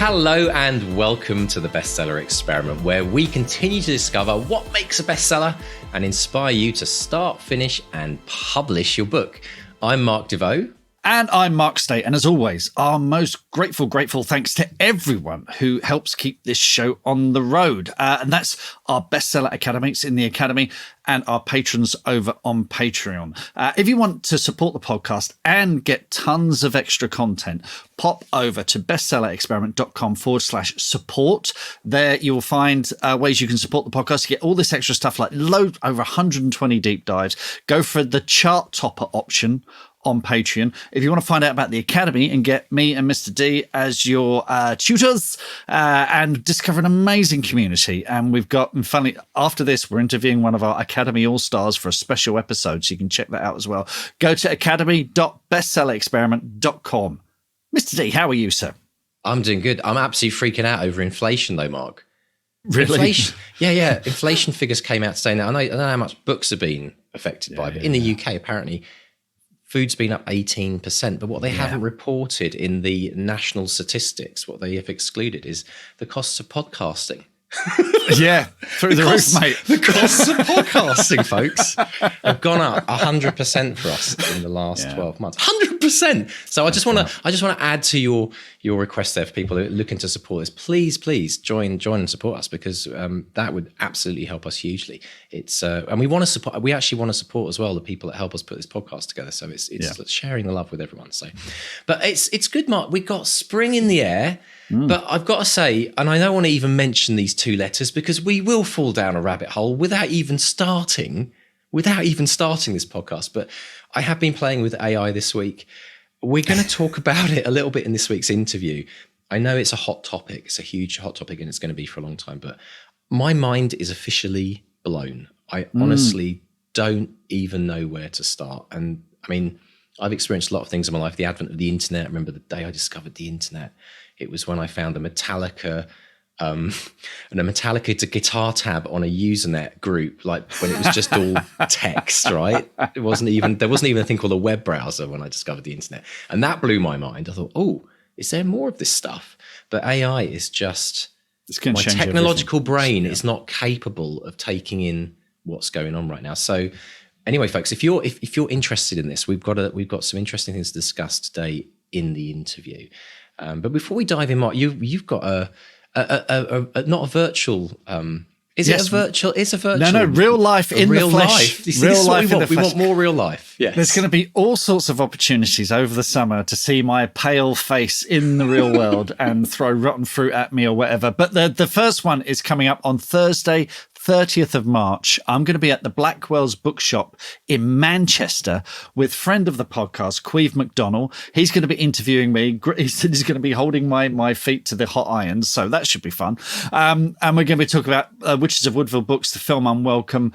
Hello and welcome to the Bestseller Experiment, where we continue to discover what makes a bestseller and inspire you to start, finish, and publish your book. I'm Mark DeVoe. And I'm Mark State. And as always, our most grateful thanks to everyone who helps keep this show on the road. And that's our Bestseller Academics in the Academy and our patrons over on Patreon. If you want to support the podcast and get tons of extra content, pop over to bestsellerexperiment.com/support. There you will find ways you can support the podcast. You get all this extra stuff like over 120 deep dives. Go for the chart topper option on Patreon. If you want to find out about the Academy and get me and Mr. D as your tutors and discover an amazing community. And we've got, and finally, after this, we're interviewing one of our Academy All-Stars for a special episode, so you can check that out as well. Go to academy.bestsellerexperiment.com. Mr. D, how are you, sir? I'm doing good. I'm absolutely freaking out over inflation, though, Mark. Really? Inflation, yeah. Inflation figures came out today. Now, I know how much books have been affected by, but in the UK, apparently, food's been up 18%, but what they haven't reported in the national statistics, what they have excluded, is the costs of podcasting. Through the roof, mate. The costs of podcasting, folks, have gone up 100% for us in the last 12 months. 100%. So I just want to add to your request there for people who are looking to support us. Please join and support us, because that would absolutely help us hugely. It's and we want to support. We actually want to support as well the people that help us put this podcast together. So it's sharing the love with everyone. So, but it's good, Mark. We got spring in the air. But I've got to say, and I don't want to even mention these two letters because we will fall down a rabbit hole without even starting this podcast. But I have been playing with AI this week. We're going to talk about it a little bit in this week's interview. I know it's a hot topic. It's a huge hot topic, and it's going to be for a long time. But my mind is officially blown. I honestly don't even know where to start. And I mean, I've experienced a lot of things in my life. The advent of the internet. I remember the day I discovered the internet. It was when I found a Metallica guitar tab on a Usenet group, like when it was just all text, right? There wasn't even a thing called a web browser when I discovered the internet. And that blew my mind. I thought, oh, is there more of this stuff? But AI is just, my technological brain is not capable of taking in what's going on right now. So anyway, folks, if you're interested in this, we've got some interesting things to discuss today in the interview. But before we dive in, Mark, you've got a not a virtual. It's a virtual. No, real life in the flesh. Real life in the flesh. We want more real life. Yes. There's going to be all sorts of opportunities over the summer to see my pale face in the real world and throw rotten fruit at me or whatever. But the first one is coming up on Thursday, 30th of March. I'm going to be at the Blackwell's Bookshop in Manchester with friend of the podcast, Queeve McDonnell. He's going to be interviewing me. He said he's going to be holding my feet to the hot irons, so that should be fun. And we're going to be talking about Witches of Woodville books, the film Unwelcome.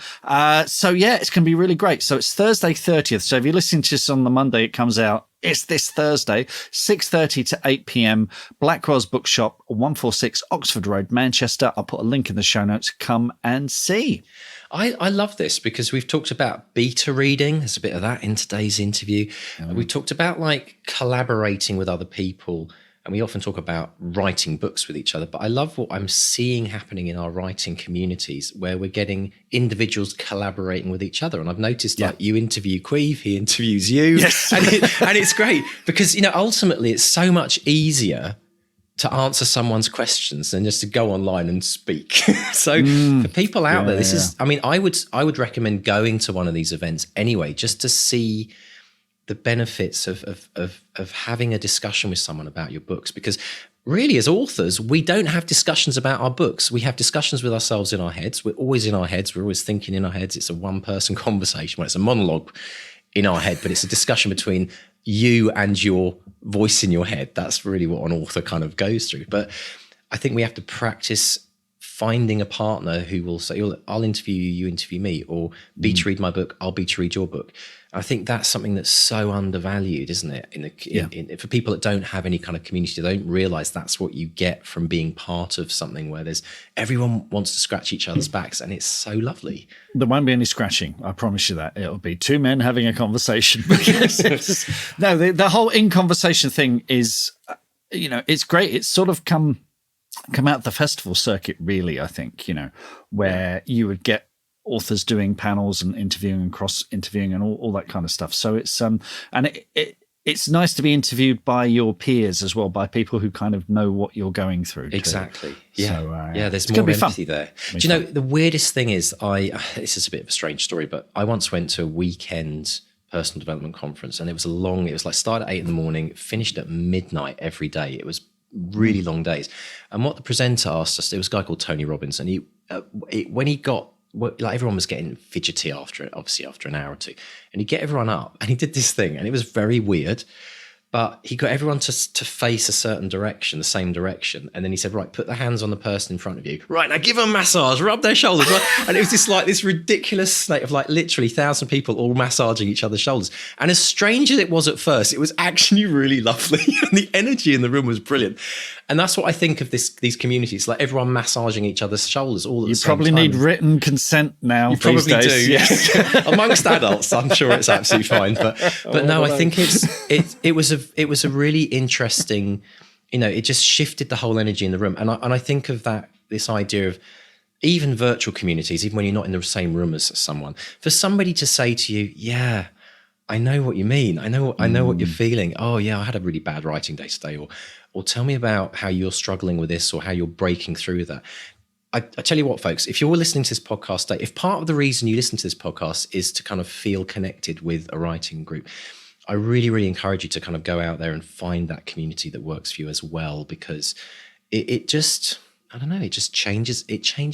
So yeah, it's going to be really great. So it's Thursday 30th. So if you're listening to this on the Monday, it comes out. It's this Thursday, 6:30 to 8 p.m. Blackwell's Bookshop, 146 Oxford Road, Manchester. I'll put a link in the show notes. Come and see. I love this because we've talked about beta reading. There's a bit of that in today's interview. We talked about like collaborating with other people. And we often talk about writing books with each other, but I love what I'm seeing happening in our writing communities where we're getting individuals collaborating with each other. And I've noticed like you interview Queeve, he interviews you. Yes. And it's great because, ultimately it's so much easier to answer someone's questions than just to go online and speak. So for people out there, this is, I would recommend going to one of these events anyway, just to see the benefits of having a discussion with someone about your books, because really as authors, we don't have discussions about our books. We have discussions with ourselves in our heads. We're always in our heads. We're always thinking in our heads. It's a one-person conversation. Well, it's a monologue in our head, but it's a discussion between you and your voice in your head. That's really what an author kind of goes through. But I think we have to practice finding a partner who will say, I'll interview you, you interview me, or beta read my book, I'll beta read your book. I think that's something that's so undervalued, isn't it? For people that don't have any kind of community, they don't realize that's what you get from being part of something where everyone wants to scratch each other's backs, and it's so lovely. There won't be any scratching, I promise you that. It'll be two men having a conversation. The whole in conversation thing is it's great. It's sort of come out of the festival circuit, really, I think, where you would get authors doing panels and interviewing and cross interviewing and all that kind of stuff. So it's and it's nice to be interviewed by your peers as well, by people who kind of know what you're going through. Exactly. Too. Yeah. So, there's more empathy there. Do you know, the weirdest thing is this is a bit of a strange story, but I once went to a weekend personal development conference, and it was like started at 8 a.m, finished at midnight every day. It was really long days. And what the presenter asked us, it was a guy called Tony Robbins, and everyone was getting fidgety after an hour or two, and he'd get everyone up and he did this thing, and it was very weird, but he got everyone to face a certain direction, the same direction. And then he said, right, put the hands on the person in front of you. Right, now give them a massage, rub their shoulders. And it was this ridiculous state of literally 1,000 people all massaging each other's shoulders. And as strange as it was at first, it was actually really lovely. And the energy in the room was brilliant. And that's what I think of these communities, like everyone massaging each other's shoulders all at the same time. You probably need written consent now. You probably do, yes. Amongst adults, I'm sure it's absolutely fine. But no, I think it was a really interesting, it just shifted the whole energy in the room. And I think of this idea of even virtual communities, even when you're not in the same room as someone, for somebody to say to you, yeah, I know what you mean. I know what you're feeling. Oh yeah, I had a really bad writing day today, or tell me about how you're struggling with this, or how you're breaking through that. I tell you what, folks, if you're listening to this podcast today, if part of the reason you listen to this podcast is to kind of feel connected with a writing group, I really, really encourage you to kind of go out there and find that community that works for you as well, because it just, I don't know, it just changes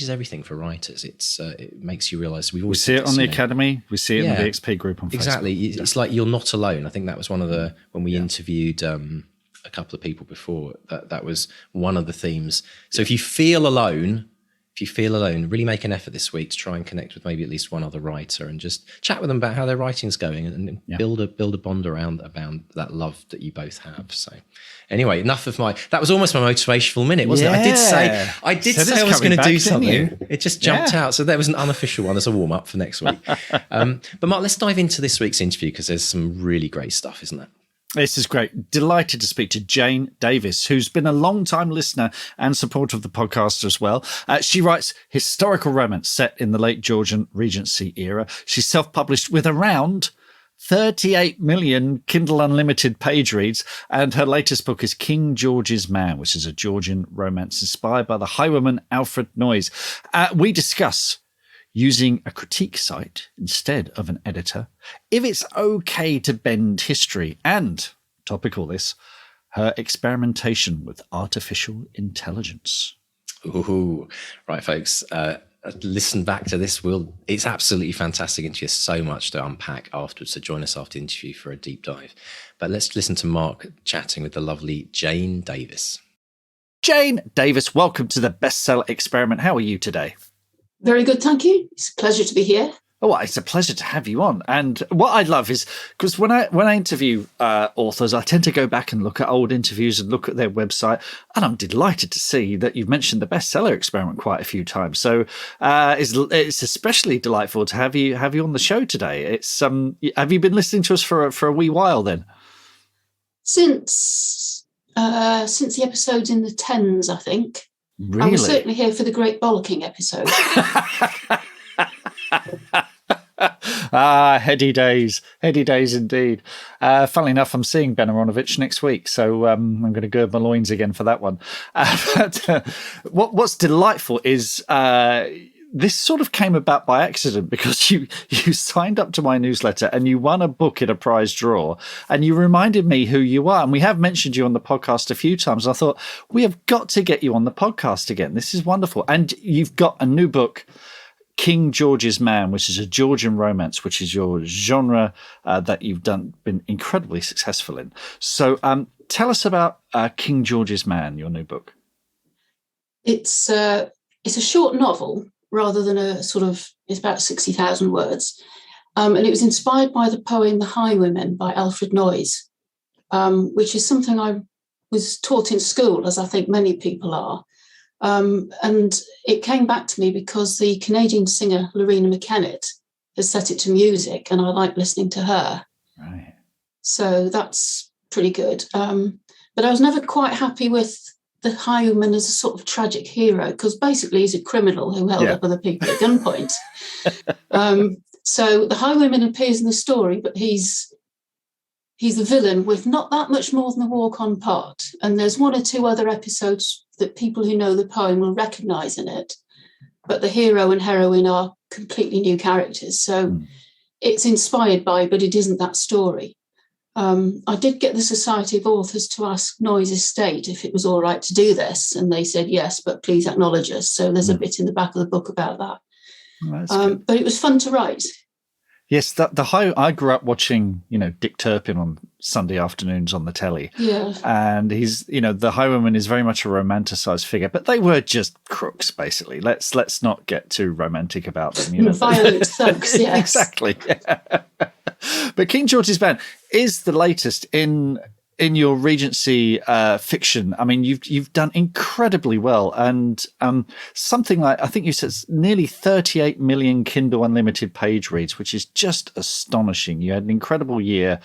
everything for writers. It makes you realize we see it on the Academy, we see it in the XP group on Facebook. Exactly. It's like you're not alone. I think that was one of when we interviewed a couple of people before, that was one of the themes. So if you feel alone, really make an effort this week to try and connect with maybe at least one other writer and just chat with them about how their writing's going, and build a bond around that love that you both have. So anyway, enough of that was almost my motivational minute, wasn't it? I did say I was going to do something. It just jumped out. So there was an unofficial one as a warm up for next week. But Mark, let's dive into this week's interview, because there's some really great stuff, isn't there? This is great. Delighted to speak to Jayne Davis, who's been a long-time listener and supporter of the podcast as well. She writes historical romance set in the late Georgian Regency era. She's self-published with around 38 million Kindle Unlimited page reads, and her latest book is King George's Man, which is a Georgian romance inspired by the highwayman Alfred Noyes. We discuss using a critique site instead of an editor, if it's okay to bend history, and, topical this, her experimentation with artificial intelligence. Ooh, right, folks. Listen back to this. It's absolutely fantastic interview. So much to unpack afterwards. So join us after the interview for a deep dive. But let's listen to Mark chatting with the lovely Jayne Davis. Jayne Davis, welcome to the Bestseller Experiment. How are you today? Very good, thank you. It's a pleasure to be here. Oh, it's a pleasure to have you on. And what I love is, because when I interview authors, I tend to go back and look at old interviews and look at their website. And I'm delighted to see that you've mentioned the Bestseller Experiment quite a few times. So it's especially delightful to have you on the show today. It's have you been listening to us for a wee while then? Since the episodes in the 10s, I think. Really? I was certainly here for the Great Bollocking episode. Heady days indeed. Funnily enough, I'm seeing Ben Aronovich next week, so I'm going to gird my loins again for that one. What's delightful is this sort of came about by accident, because you signed up to my newsletter and you won a book in a prize draw, and you reminded me who you are. And we have mentioned you on the podcast a few times. I thought, we have got to get you on the podcast again. This is wonderful. And you've got a new book, King George's Man, which is a Georgian romance, which is your genre that you've been incredibly successful in. So tell us about King George's Man, your new book. It's a short novel, rather than it's about 60,000 words. And it was inspired by the poem The Highwaymen by Alfred Noyes, which is something I was taught in school, as I think many people are. And it came back to me because the Canadian singer Lorena McKennett has set it to music, and I like listening to her. Right. So that's pretty good. But But I was never quite happy with the highwayman as a sort of tragic hero, because basically he's a criminal who held up other people at gunpoint. So the highwayman appears in the story, but he's the villain with not that much more than a walk-on part. And there's one or two other episodes that people who know the poem will recognise in it. But the hero and heroine are completely new characters. So it's inspired by, but it isn't that story. I did get the Society of Authors to ask Noise Estate if it was all right to do this. And they said, yes, but please acknowledge us. So there's a bit in the back of the book about that. But it was fun to write. Yes, I grew up watching, Dick Turpin on Sunday afternoons on the telly. Yeah. And he's, the highwayman is very much a romanticized figure, but they were just crooks, basically. Let's not get too romantic about them. Violent thugs, yes. Exactly. Yeah. But King George's Band is the latest in your Regency fiction. I mean, you've done incredibly well, and something like, I think you said nearly 38 million Kindle Unlimited page reads, which is just astonishing. You had an incredible year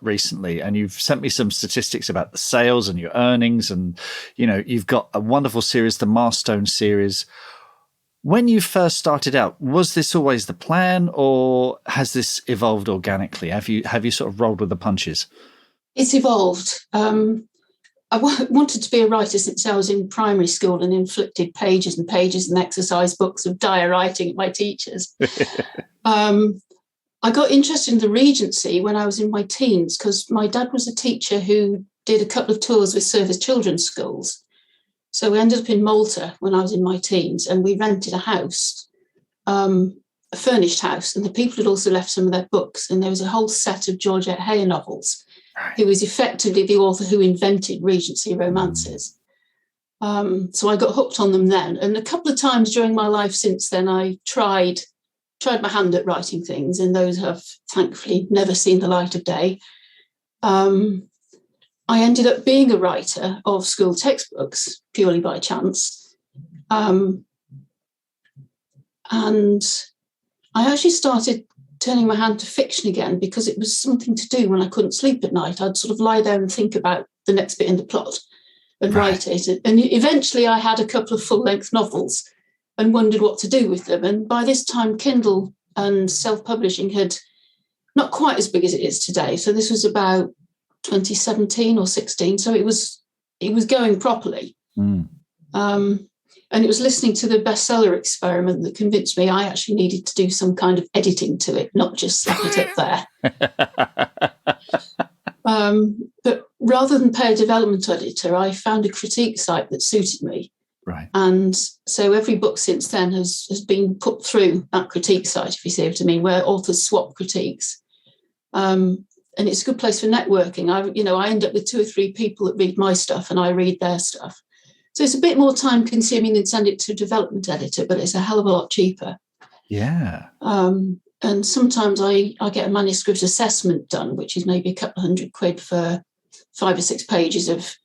recently, and you've sent me some statistics about the sales and your earnings, and you've got a wonderful series, the Milestone series. When you first started out, was this always the plan, or has this evolved organically? Have you sort of rolled with the punches? It's evolved. I wanted to be a writer since I was in primary school and inflicted pages and pages and exercise books of dire writing at my teachers. I got interested in the Regency when I was in my teens, because my dad was a teacher who did a couple of tours with service children's schools. So we ended up in Malta when I was in my teens, and we rented a house, a furnished house, and the people had also left some of their books, and there was a whole set of Georgette Heyer novels, who was effectively the author who invented Regency romances. So I got hooked on them then, and a couple of times during my life since then, I tried my hand at writing things, and those have thankfully never seen the light of day. I ended up being a writer of school textbooks purely by chance. And I actually started turning my hand to fiction again because it was something to do when I couldn't sleep at night. I'd sort of lie there and think about the next bit in the plot and write it. And eventually I had a couple of full-length novels and wondered what to do with them. And by this time, Kindle and self-publishing had not quite as big as it is today. So this was about 2017 or 16, so it was going properly. And it was listening to the bestseller experiment that convinced me I actually needed to do some kind of editing to it, not just slap it up there. But rather than pay a development editor, I found a critique site that suited me. Right. And so every book since then has been put through that critique site, if you see what I mean, where authors swap critiques. And it's a good place for networking. I end up with 2 or 3 people that read my stuff and I read their stuff. So it's a bit more time consuming than send it to a development editor, but it's a hell of a lot cheaper. Yeah. And sometimes I get a manuscript assessment done, which is maybe a couple £100 for 5 or 6 pages of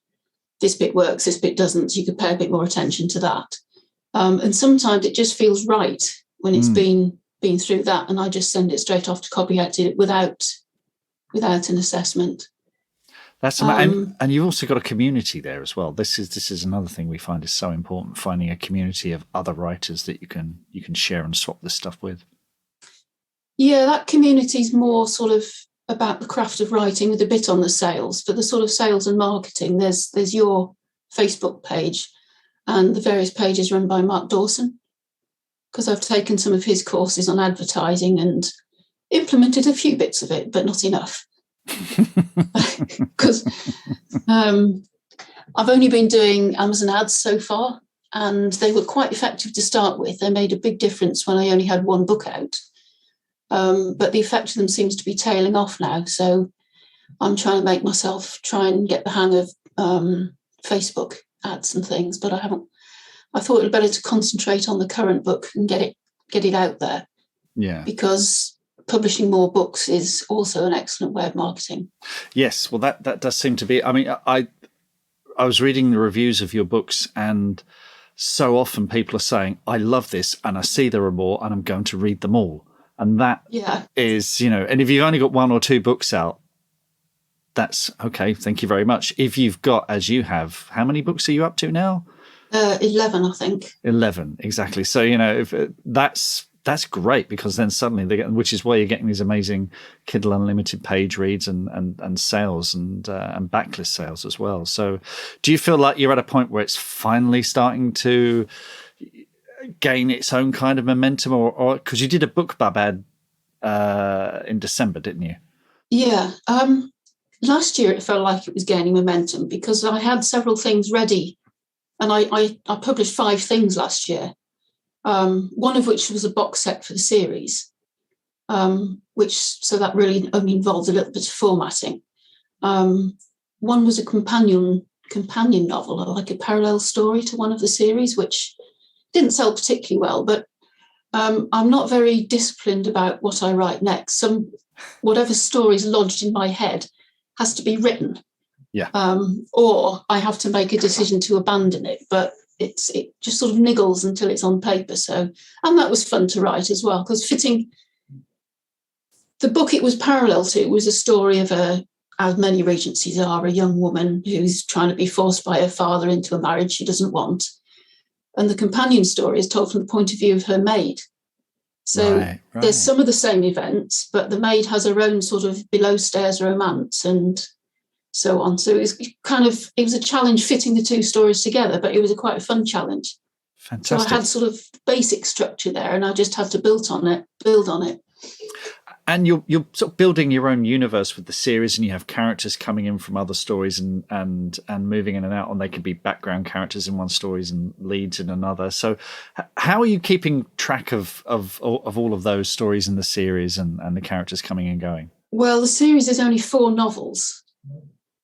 this bit works, this bit doesn't. So you could pay a bit more attention to that. And sometimes it just feels right when it's been through that, and I just send it straight off to copy edit without an assessment. That's and you've also got a community there as well. This is another thing we find is so important, finding a community of other writers that you can share and swap this stuff with. Yeah, that community is more sort of about the craft of writing with a bit on the sales. For the sort of sales and marketing, there's your Facebook page and the various pages run by Mark Dawson, because I've taken some of his courses on advertising and implemented a few bits of it, but not enough. Because I've only been doing Amazon ads so far, and they were quite effective to start with. They made a big difference when I only had 1 book out. But the effect of them seems to be tailing off now. So I'm trying to make myself try and get the hang of Facebook ads and things, but I haven't. I thought it would be better to concentrate on the current book and get it out there. Yeah. Because publishing more books is also an excellent way of marketing. Yes, well, that does seem to be. I mean, I was reading the reviews of your books, and so often people are saying, "I love this, and I see there are more, and I'm going to read them all." And that is, and if you've only got 1 or 2 books out, That's okay. Thank you very much. If you've got, as you have, how many books are you up to now? 11, I think. 11, exactly. So, if that's great, because then suddenly which is why you're getting these amazing Kindle Unlimited page reads and sales and backlist sales as well. So do you feel like you're at a point where it's finally starting to gain its own kind of momentum, or because you did a BookBub ad in December, didn't you? Yeah. Last year it felt like it was gaining momentum because I had several things ready, and I published 5 things last year. One of which was a box set for the series, so that really only involved a little bit of formatting. One was a companion novel, like a parallel story to one of the series, which didn't sell particularly well, but I'm not very disciplined about what I write next. Whatever story's lodged in my head has to be written. Yeah. Or I have to make a decision to abandon it, but it just sort of niggles until it's on paper. So, and that was fun to write as well, because fitting the book it was parallel to was a story of as many Regencies are, a young woman who's trying to be forced by her father into a marriage she doesn't want. And the companion story is told from the point of view of her maid. So right. There's some of the same events, but the maid has her own sort of below stairs romance and so on. So it was a challenge fitting the 2 stories together, but it was quite a fun challenge. Fantastic. So I had sort of basic structure there, and I just had to build on it. And you're sort of building your own universe with the series, and you have characters coming in from other stories and moving in and out, and they could be background characters in one stories and leads in another. So how are you keeping track of all of those stories in the series and the characters coming and going? Well, the series is only 4 novels,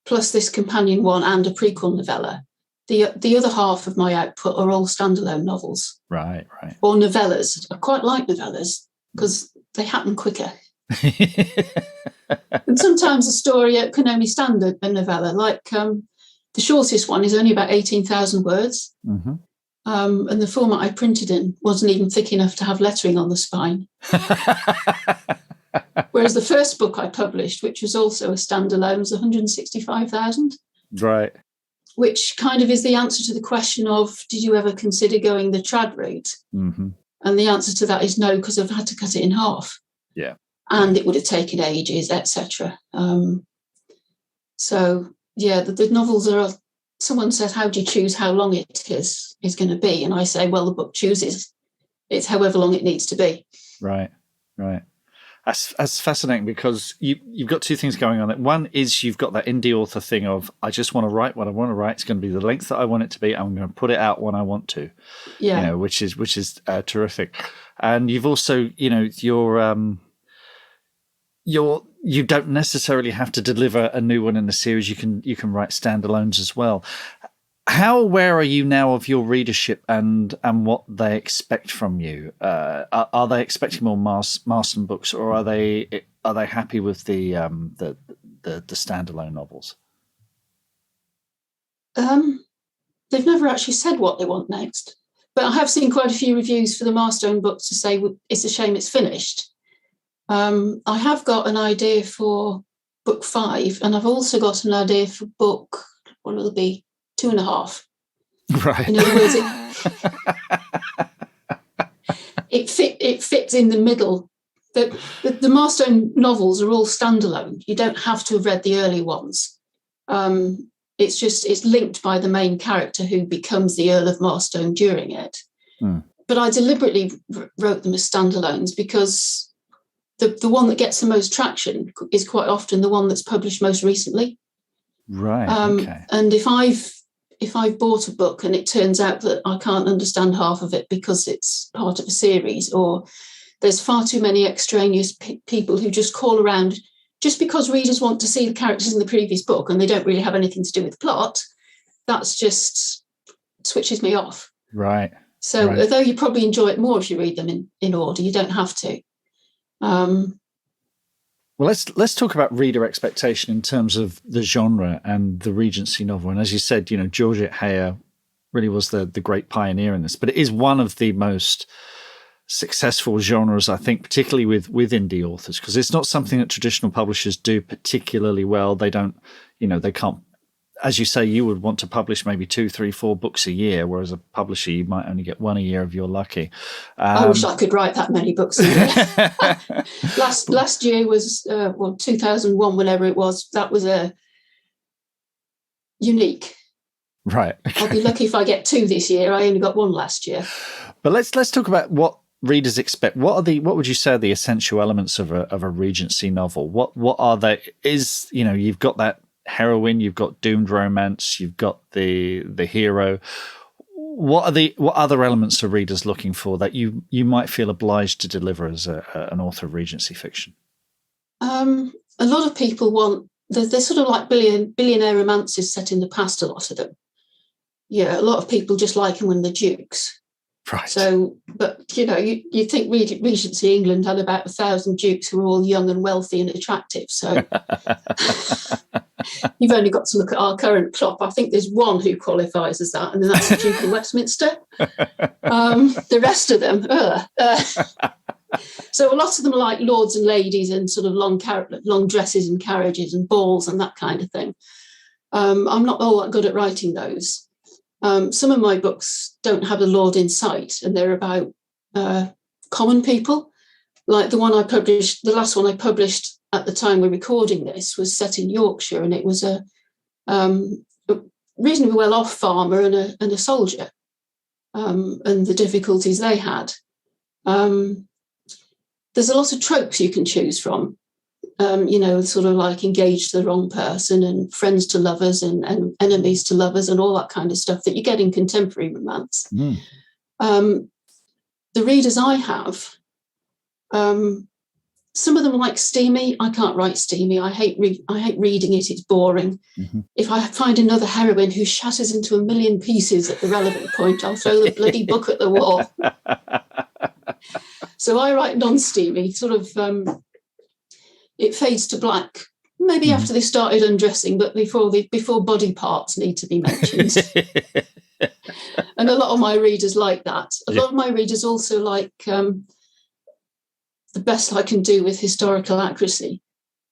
plus this companion one and a prequel novella. The other half of my output are all standalone novels. Right. Or novellas. I quite like novellas because they happen quicker. And sometimes a story can only stand a novella. Like the shortest one is only about 18,000 words. Mm-hmm. And the format I printed in wasn't even thick enough to have lettering on the spine. Whereas the first book I published, which was also a standalone, was 165,000. Right. Which kind of is the answer to the question of, did you ever consider going the trad route? Mm-hmm. And the answer to that is no, because I've had to cut it in half. Yeah. And it would have taken ages, etc. So, yeah, the novels are... Someone says, how do you choose how long it is going to be? And I say, well, the book chooses. It's however long it needs to be. Right. That's fascinating, because you've got 2 things going on. One is you've got that indie author thing of, I just want to write what I want to write. It's going to be the length that I want it to be. I'm going to put it out when I want to. Yeah. Which is terrific. And you've also, you don't necessarily have to deliver a new one in the series. You can write standalones as well. How aware are you now of your readership and what they expect from you? Are they expecting more Marston books, or are they happy with the standalone novels? They've never actually said what they want next, but I have seen quite a few reviews for the Marston books to say it's a shame it's finished. I have got an idea for book 5, and I've also got an idea for book, what will it be, 2.5. Right. In other words, it fits in the middle. The Marston novels are all standalone. You don't have to have read the early ones. It's linked by the main character who becomes the Earl of Marston during it. Mm. But I deliberately wrote them as standalones because the one that gets the most traction is quite often the one that's published most recently. Right. Okay. And if I've bought a book and it turns out that I can't understand half of it because it's part of a series, or there's far too many extraneous people who just call around just because readers want to see the characters in the previous book and they don't really have anything to do with the plot, that's just switches me off. Right. So although you probably enjoy it more if you read them in order, you don't have to. Well, let's talk about reader expectation in terms of the genre and the Regency novel. And as you said, Georgette Heyer really was the great pioneer in this, but it is one of the most successful genres, I think, particularly with indie authors, because it's not something that traditional publishers do particularly well. They don't, they can't, as you say, you would want to publish maybe 2, 3, 4 books a year, whereas a publisher, you might only get one a year if you're lucky. I wish I could write that many books a year. Last year was, 2001, whenever it was, that was a unique. Right. Okay. I'll be lucky if I get 2 this year. I only got 1 last year. But let's talk about what readers expect. What would you say are the essential elements of a Regency novel? What are they? You've got that heroine, you've got doomed romance, you've got the hero. What other elements are readers looking for that you might feel obliged to deliver as an author of Regency fiction? A lot of people want. They're sort of like billionaire romances set in the past. A lot of them. Yeah, a lot of people just like them when they're dukes. Right. So, but you think Regency England had about 1,000 dukes who were all young and wealthy and attractive. So you've only got to look at our current crop. I think there's one who qualifies as that, and then that's the Duke of Westminster. The rest of them, So a lot of them are like lords and ladies and sort of long dresses and carriages and balls and that kind of thing. I'm not all that good at writing those. Some of my books don't have a lord in sight, and they're about common people. Like the last one I published at the time we're recording this was set in Yorkshire, and it was a reasonably well-off farmer and a soldier, and the difficulties they had. There's a lot of tropes you can choose from. Sort of like engaged to the wrong person and friends to lovers and enemies to lovers and all that kind of stuff that you get in contemporary romance. The readers I have, some of them like steamy. I can't write steamy. I hate reading it. It's boring. Mm-hmm. If I find another heroine who shatters into a million pieces at the relevant point, I'll throw the bloody book at the wall. So I write non-steamy, sort of. It fades to black, maybe after they started undressing, but before body parts need to be mentioned. And a lot of my readers like that. A lot of my readers also like the best I can do with historical accuracy.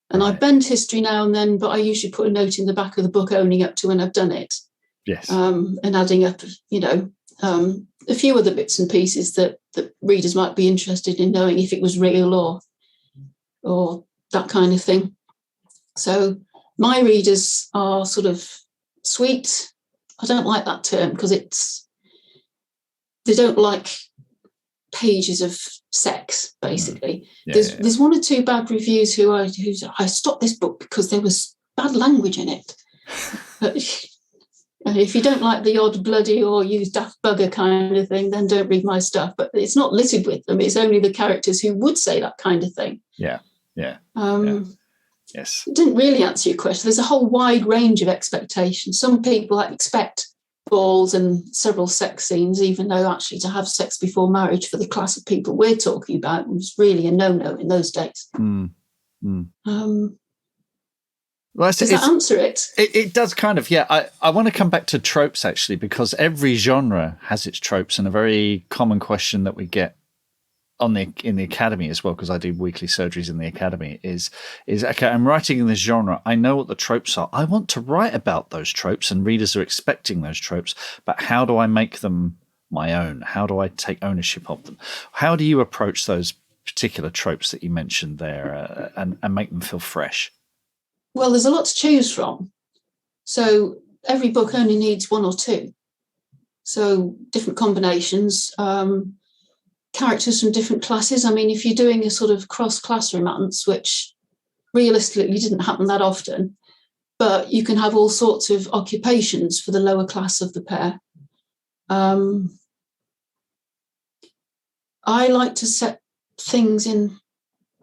And I bend history now and then, but I usually put a note in the back of the book owning up to when I've done it. Yes. And adding up, a few other bits and pieces that readers might be interested in knowing if it was real or that kind of thing. So my readers are sort of sweet. I don't like that term because they don't like pages of sex, basically. There's 1 or 2 bad reviews who I stopped this book because there was bad language in it. But if you don't like the odd bloody or use daft bugger kind of thing, then don't read my stuff. But it's not littered with them. It's only the characters who would say that kind of thing. Yeah. Yes. It didn't really answer your question. There's a whole wide range of expectations. Some people expect balls and several sex scenes, even though actually to have sex before marriage for the class of people we're talking about was really a no-no in those days. Does that answer it? It does kind of, yeah. I want to come back to tropes, actually, because every genre has its tropes, and a very common question that we get in the academy as well, because I do weekly surgeries in the academy, is okay, I'm writing in this genre. I know what the tropes are. I want to write about those tropes, and readers are expecting those tropes, but how do I make them my own? How do I take ownership of them? How do you approach those particular tropes that you mentioned there and make them feel fresh? Well, there's a lot to choose from. So every book only needs 1 or 2. So different combinations, characters from different classes. I mean, if you're doing a sort of cross-class romance, which realistically didn't happen that often, but you can have all sorts of occupations for the lower class of the pair. I like to set things in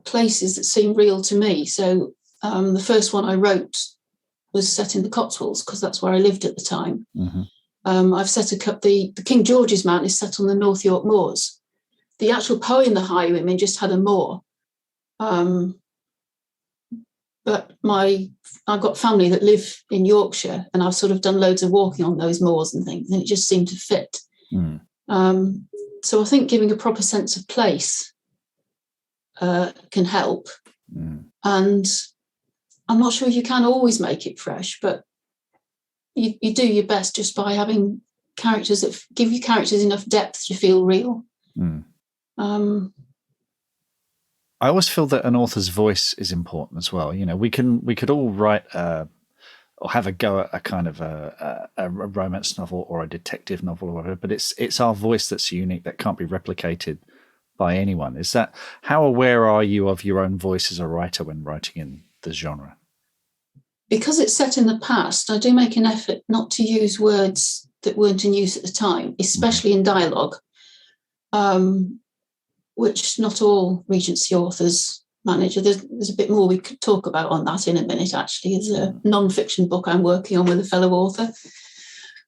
places that seem real to me. So the first one I wrote was set in the Cotswolds because that's where I lived at the time. Mm-hmm. I've set the King George's Man is set on the North York moors. The actual poem, The Highwaymen, just had a moor. But I've got family that live in Yorkshire, and I've sort of done loads of walking on those moors and things, and it just seemed to fit. So I think giving a proper sense of place can help. And I'm not sure you can always make it fresh, but you do your best just by having characters that give you characters enough depth to feel real. I always feel that an author's voice is important as well. You know, we could all write or have a go at a kind of a romance novel or a detective novel or whatever, but it's our voice that's unique, that can't be replicated by anyone. Is that, how aware are you of your own voice as a writer when writing in the genre? Because it's set in the past, I do make an effort not to use words that weren't in use at the time, especially in dialogue, which not all Regency authors manage. There's a bit more we could talk about on that in a minute, actually. There's a non-fiction book I'm working on with a fellow author.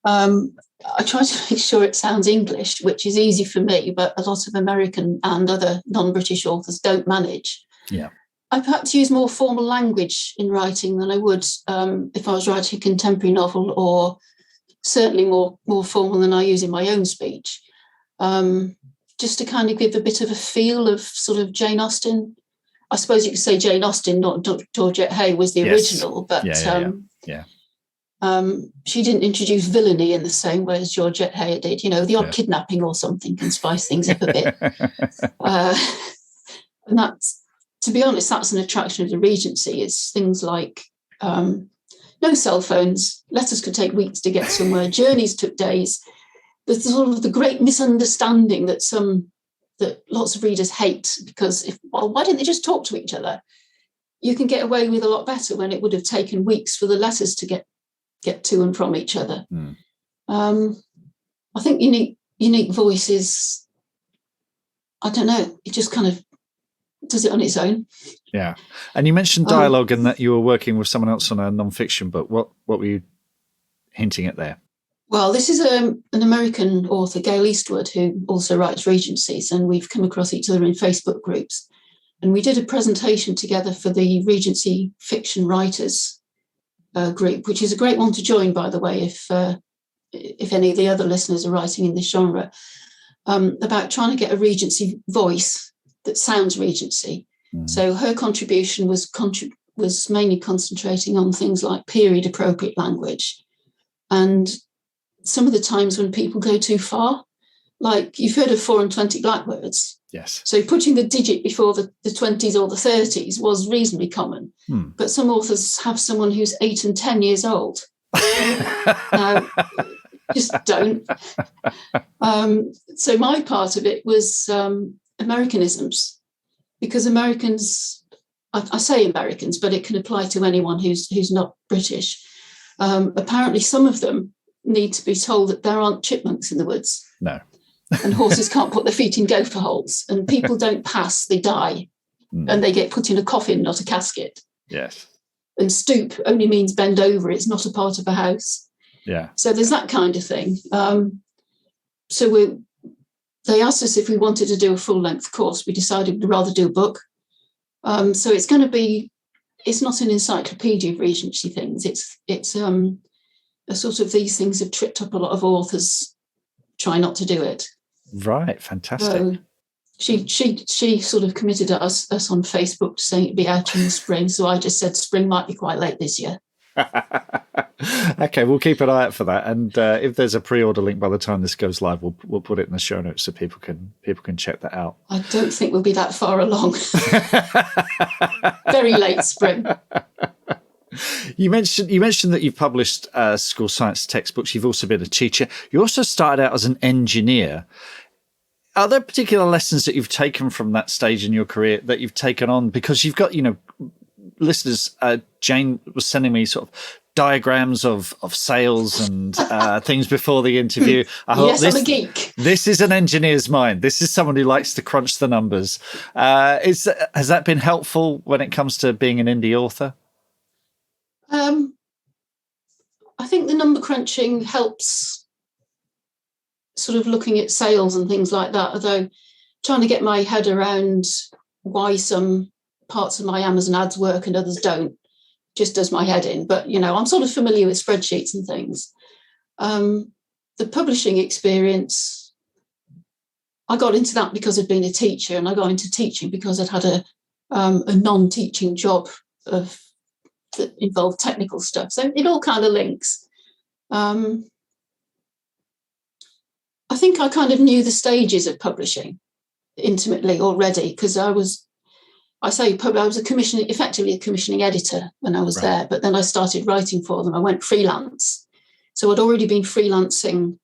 I try to make sure it sounds English, which is easy for me, but a lot of American and other non-British authors don't manage. Yeah. I've had to use more formal language in writing than I would if I was writing a contemporary novel, or certainly more formal than I use in my own speech, just to kind of give a bit of a feel of sort of Jane Austen. I suppose you could say Jane Austen, not Georgette Hay, was the original, but she didn't introduce villainy in the same way as Georgette Hay did. You know, the odd kidnapping or something can spice things up a bit. And that's, to be honest, that's an attraction of the Regency. It's things like no cell phones, letters could take weeks to get somewhere, journeys took days. There's sort of the great misunderstanding that lots of readers hate, because why didn't they just talk to each other? You can get away with a lot better when it would have taken weeks for the letters to get to and from each other. I think unique voice is, I don't know, it just kind of does it on its own. Yeah. And you mentioned dialogue and that you were working with someone else on a non-fiction book. What were you hinting at there? Well, this is an American author, Gail Eastwood, who also writes Regencies, and we've come across each other in Facebook groups. And we did a presentation together for the Regency Fiction Writers group, which is a great one to join, by the way, if any of the other listeners are writing in this genre, about trying to get a Regency voice that sounds Regency. So her contribution was mainly concentrating on things like period-appropriate language, and some of the times when people go too far, like you've heard of 4 and 20 black words. Yes. So putting the digit before the 20s or the 30s was reasonably common. But some authors have someone who's 8 and 10 years old. Now, just don't. So my part of it was Americanisms, because Americans, I say Americans, but it can apply to anyone who's not British. Apparently some of them need to be told that there aren't chipmunks in the woods. No. And horses can't put their feet in gopher holes, and people don't pass, they die. And they get put in a coffin, not a casket. Yes. And stoop only means bend over. It's not a part of a house. Yeah. So there's that kind of thing. So they asked us if we wanted to do a full-length course. We decided we'd rather do a book. So it's going to be, it's not an encyclopedia of Regency things. It's a sort of, these things have tripped up a lot of authors. Try not to do it. Right, fantastic. So she sort of committed us on Facebook to saying it'd be out in the spring. So I just said spring might be quite late this year. Okay, we'll keep an eye out for that. And if there's a pre-order link by the time this goes live, we'll put it in the show notes so people can check that out. I don't think we'll be that far along. Very late spring. You mentioned that you've published school science textbooks. You've also been a teacher. You also started out as an engineer. Are there particular lessons that you've taken from that stage in your career that you've taken on? Because you've got, listeners, Jane was sending me sort of diagrams of sales and things before the interview. I thought, I'm a geek. This is an engineer's mind. This is someone who likes to crunch the numbers. Has that been helpful when it comes to being an indie author? I think the number crunching helps, sort of looking at sales and things like that, although trying to get my head around why some parts of my Amazon ads work and others don't just does my head in. But, I'm sort of familiar with spreadsheets and things. The publishing experience, I got into that because I'd been a teacher, and I got into teaching because I'd had a non-teaching job that involved technical stuff. So it all kind of links. I think I kind of knew the stages of publishing intimately already, because I was effectively a commissioning editor when I was there, but then I started writing for them. I went freelance. So I'd already been freelancing,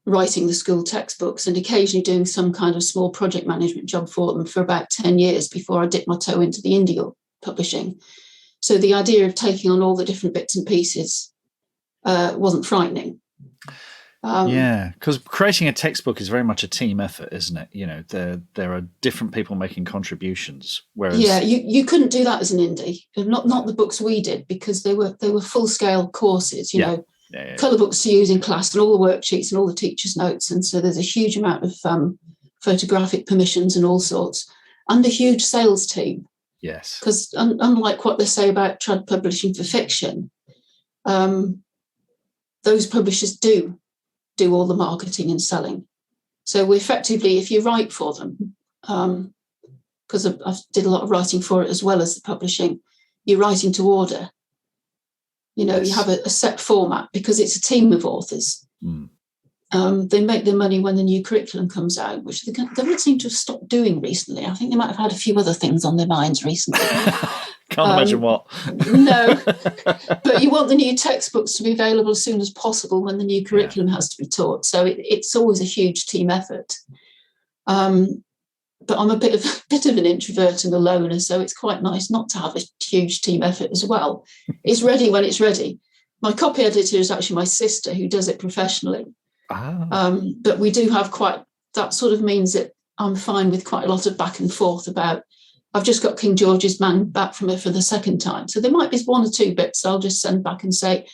writing the school textbooks and occasionally doing some kind of small project management job for them for about 10 years before I dipped my toe into the indie publishing. So the idea of taking on all the different bits and pieces wasn't frightening. Because creating a textbook is very much a team effort, isn't it? You know, there are different people making contributions. Whereas, you couldn't do that as an indie. Not the books we did, because they were full scale courses. You know, colour books to use in class and all the worksheets and all the teachers' notes, and so there's a huge amount of photographic permissions and all sorts, and a huge sales team. Yes, because unlike what they say about trad publishing for fiction, those publishers do all the marketing and selling. So we effectively, if you write for them, because I did a lot of writing for it as well as the publishing, you're writing to order. You know, you have a set format because it's a team of authors. They make their money when the new curriculum comes out, which they don't seem to have stopped doing recently. I think they might have had a few other things on their minds recently. Can't imagine what. No, but you want the new textbooks to be available as soon as possible when the new curriculum has to be taught. So it's always a huge team effort. But I'm a bit of an introvert and a loner, so it's quite nice not to have a huge team effort as well. It's ready when it's ready. My copy editor is actually my sister, who does it professionally. But we do have that sort of means that I'm fine with quite a lot of back and forth about, I've just got King George's Man back from her for the second time. So there might be one or two bits I'll just send back and say,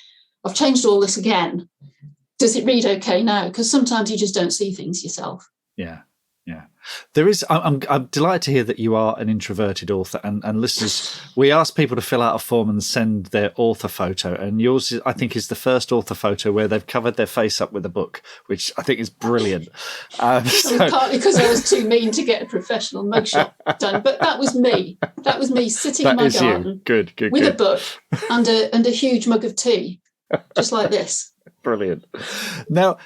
I've changed all this again. Does it read okay now? Because sometimes you just don't see things yourself. Yeah. There is. I'm delighted to hear that you are an introverted author, and listeners, we ask people to fill out a form and send their author photo, and yours, I think, is the first author photo where they've covered their face up with a book, which I think is brilliant. Partly because I was too mean to get a professional mugshot done, but that was me. That was me sitting in my garden, good, with a book and a huge mug of tea, just like this. Brilliant. Now,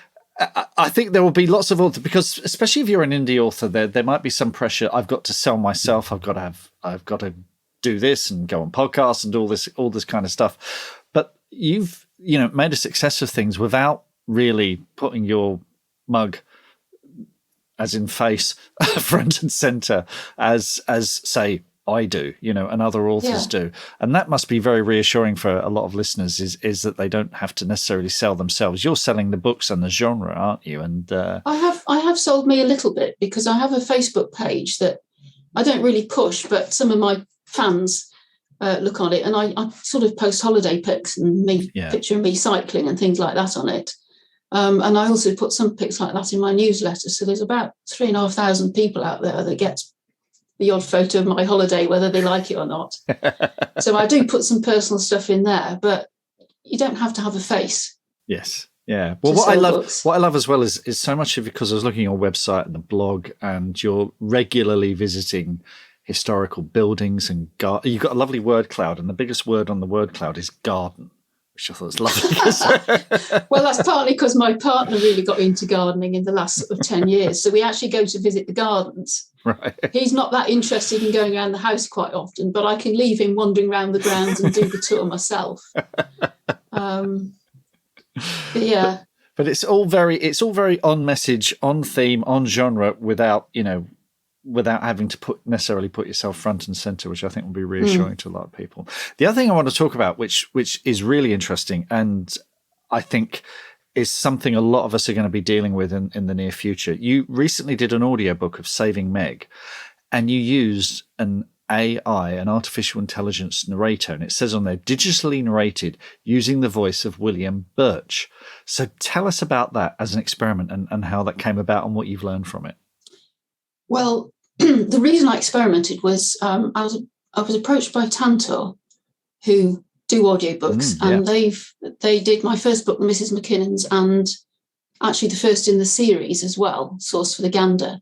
I think there will be lots of authors, because especially if you're an indie author, there might be some pressure. I've got to sell myself. I've got to do this and go on podcasts and all this kind of stuff. But you've made a success of things without really putting your mug, as in face, front and center, as say I do, and other authors do. And that must be very reassuring for a lot of listeners, is that they don't have to necessarily sell themselves. You're selling the books and the genre, aren't you? And I have sold me a little bit, because I have a Facebook page that I don't really push, but some of my fans look on it, and I sort of post holiday pics and picture of me cycling and things like that on it. And I also put some pics like that in my newsletter. So there's about 3,500 people out there that get the odd photo of my holiday, whether they like it or not. So I do put some personal stuff in there, but you don't have to have a face. Yes. Yeah. Well, what I love as well is so much of it, because I was looking at your website and the blog, and you're regularly visiting historical buildings and you've got a lovely word cloud, and the biggest word on the word cloud is garden, which I thought was lovely. Well, that's partly because my partner really got into gardening in the last sort of 10 years. So we actually go to visit the gardens. Right. He's not that interested in going around the house quite often, but I can leave him wandering around the grounds and do the tour myself. Yeah. But it's all very on message, on theme, on genre, without having to necessarily put yourself front and center, which I think will be reassuring to a lot of people. The other thing I want to talk about, which is really interesting, and I think is something a lot of us are going to be dealing with in the near future. You recently did an audiobook of Saving Meg, and you used an AI, an artificial intelligence narrator, and it says on there, digitally narrated using the voice of William Birch. So tell us about that as an experiment, and how that came about and what you've learned from it. Well, the reason I experimented was I was approached by Tantor, who do audiobooks, and they did my first book, The Mrs. McKinnons, and actually the first in the series as well, Source for the Gander.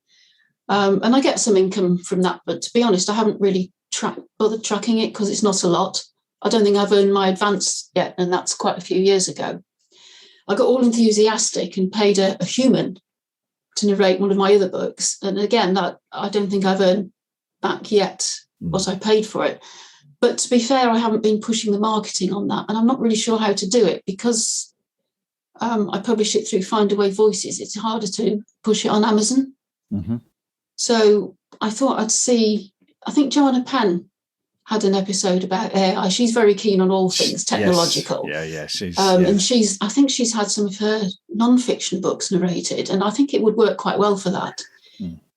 And I get some income from that, but to be honest, I haven't really bothered tracking it because it's not a lot. I don't think I've earned my advance yet, and that's quite a few years ago. I got all enthusiastic and paid a human to narrate one of my other books. And again, that I don't think I've earned back yet what I paid for it. But to be fair, I haven't been pushing the marketing on that, and I'm not really sure how to do it because I publish it through Findaway Voices. It's harder to push it on Amazon. Mm-hmm. So I thought I'd see, I think Joanna Penn had an episode about AI. She's very keen on all things technological. Yes. She's, And I think she's had some of her non-fiction books narrated, and I think it would work quite well for that.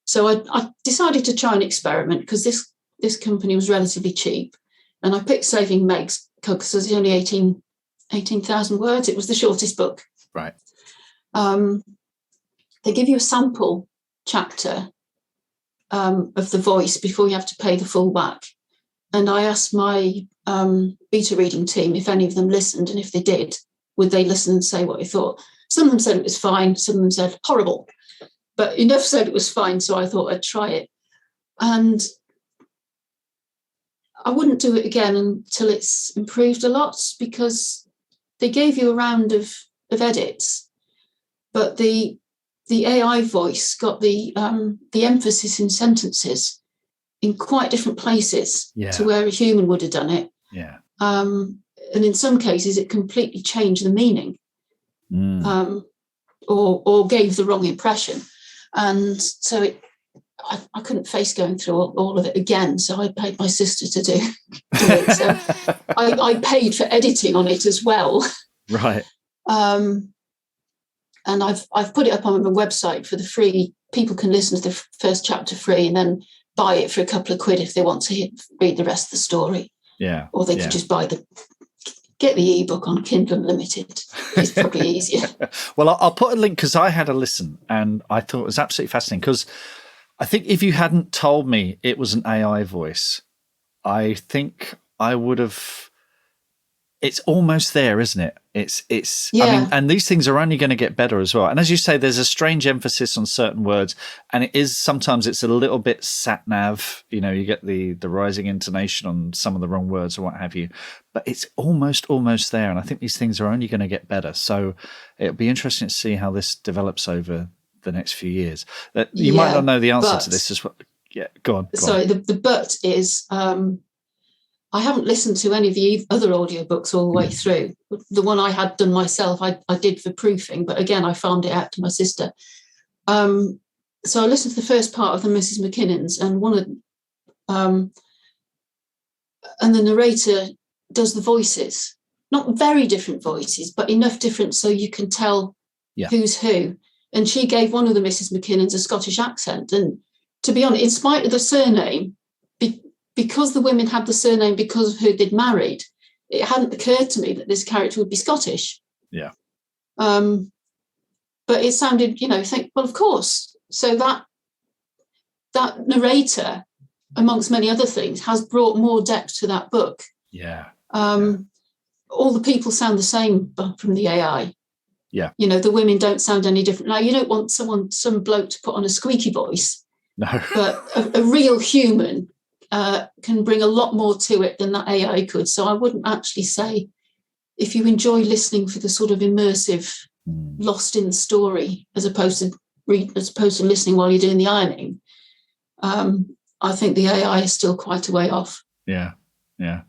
So I decided to try an experiment because this company was relatively cheap, and I picked Saving Meg's because there's only 18,000 words. It was the shortest book. Right. They give you a sample chapter of the voice before you have to pay the full whack. And I asked my beta reading team if any of them listened, and if they did, would they listen and say what they thought? Some of them said it was fine. Some of them said horrible. But enough said it was fine, so I thought I'd try it. And I wouldn't do it again until it's improved a lot, because they gave you a round of edits, but the AI voice got the emphasis in sentences in quite different places to where a human would have done it. Yeah. And in some cases, it completely changed the meaning, or gave the wrong impression. And so I couldn't face going through all of it again. So I paid my sister to do it. So I paid for editing on it as well. Right. And I've put it up on my website for the free. People can listen to the first chapter free and then buy it for a couple of quid if they want to read the rest of the story. Yeah. Or they could just get the ebook on Kindle Unlimited. It's probably easier. Well, I'll put a link because I had a listen and I thought it was absolutely fascinating, because I think if you hadn't told me it was an AI voice, I think I would have. It's almost there, isn't it? It's. Yeah. I mean, and these things are only going to get better as well. And as you say, there's a strange emphasis on certain words, and it is sometimes it's a little bit sat nav. You know, you get the rising intonation on some of the wrong words or what have you. But it's almost there, and I think these things are only going to get better. So it'll be interesting to see how this develops over the next few years. You might not know the answer to this as well. Yeah, go on. Sorry, the but is I haven't listened to any of the other audiobooks all the way through. The one I had done myself, I did for proofing, but again, I farmed it out to my sister. So I listened to the first part of the Mrs. McKinnon's, and and the narrator does the voices, not very different voices, but enough different so you can tell who's who. And she gave one of the Mrs. McKinnon's a Scottish accent. And to be honest, in spite of the surname, because the women had the surname because of who they'd married, it hadn't occurred to me that this character would be Scottish. Yeah. But it sounded, well, of course. So that narrator, amongst many other things, has brought more depth to that book. Yeah. All the people sound the same from the AI. Yeah. The women don't sound any different. Now, you don't want some bloke to put on a squeaky voice. No. But a real human can bring a lot more to it than that AI could. So I wouldn't actually say, if you enjoy listening for the sort of immersive, lost in the story, as opposed to listening while you're doing the ironing, I think the AI is still quite a way off. Yeah, yeah.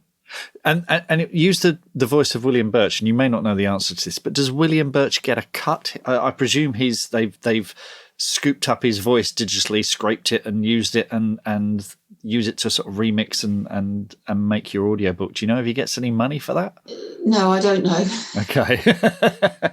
And it used the voice of William Birch, and you may not know the answer to this, but does William Birch get a cut? I presume they've scooped up his voice digitally, scraped it, and used it and use it to sort of remix and make your audiobook. Do you know if he gets any money for that? No, I don't know. Okay.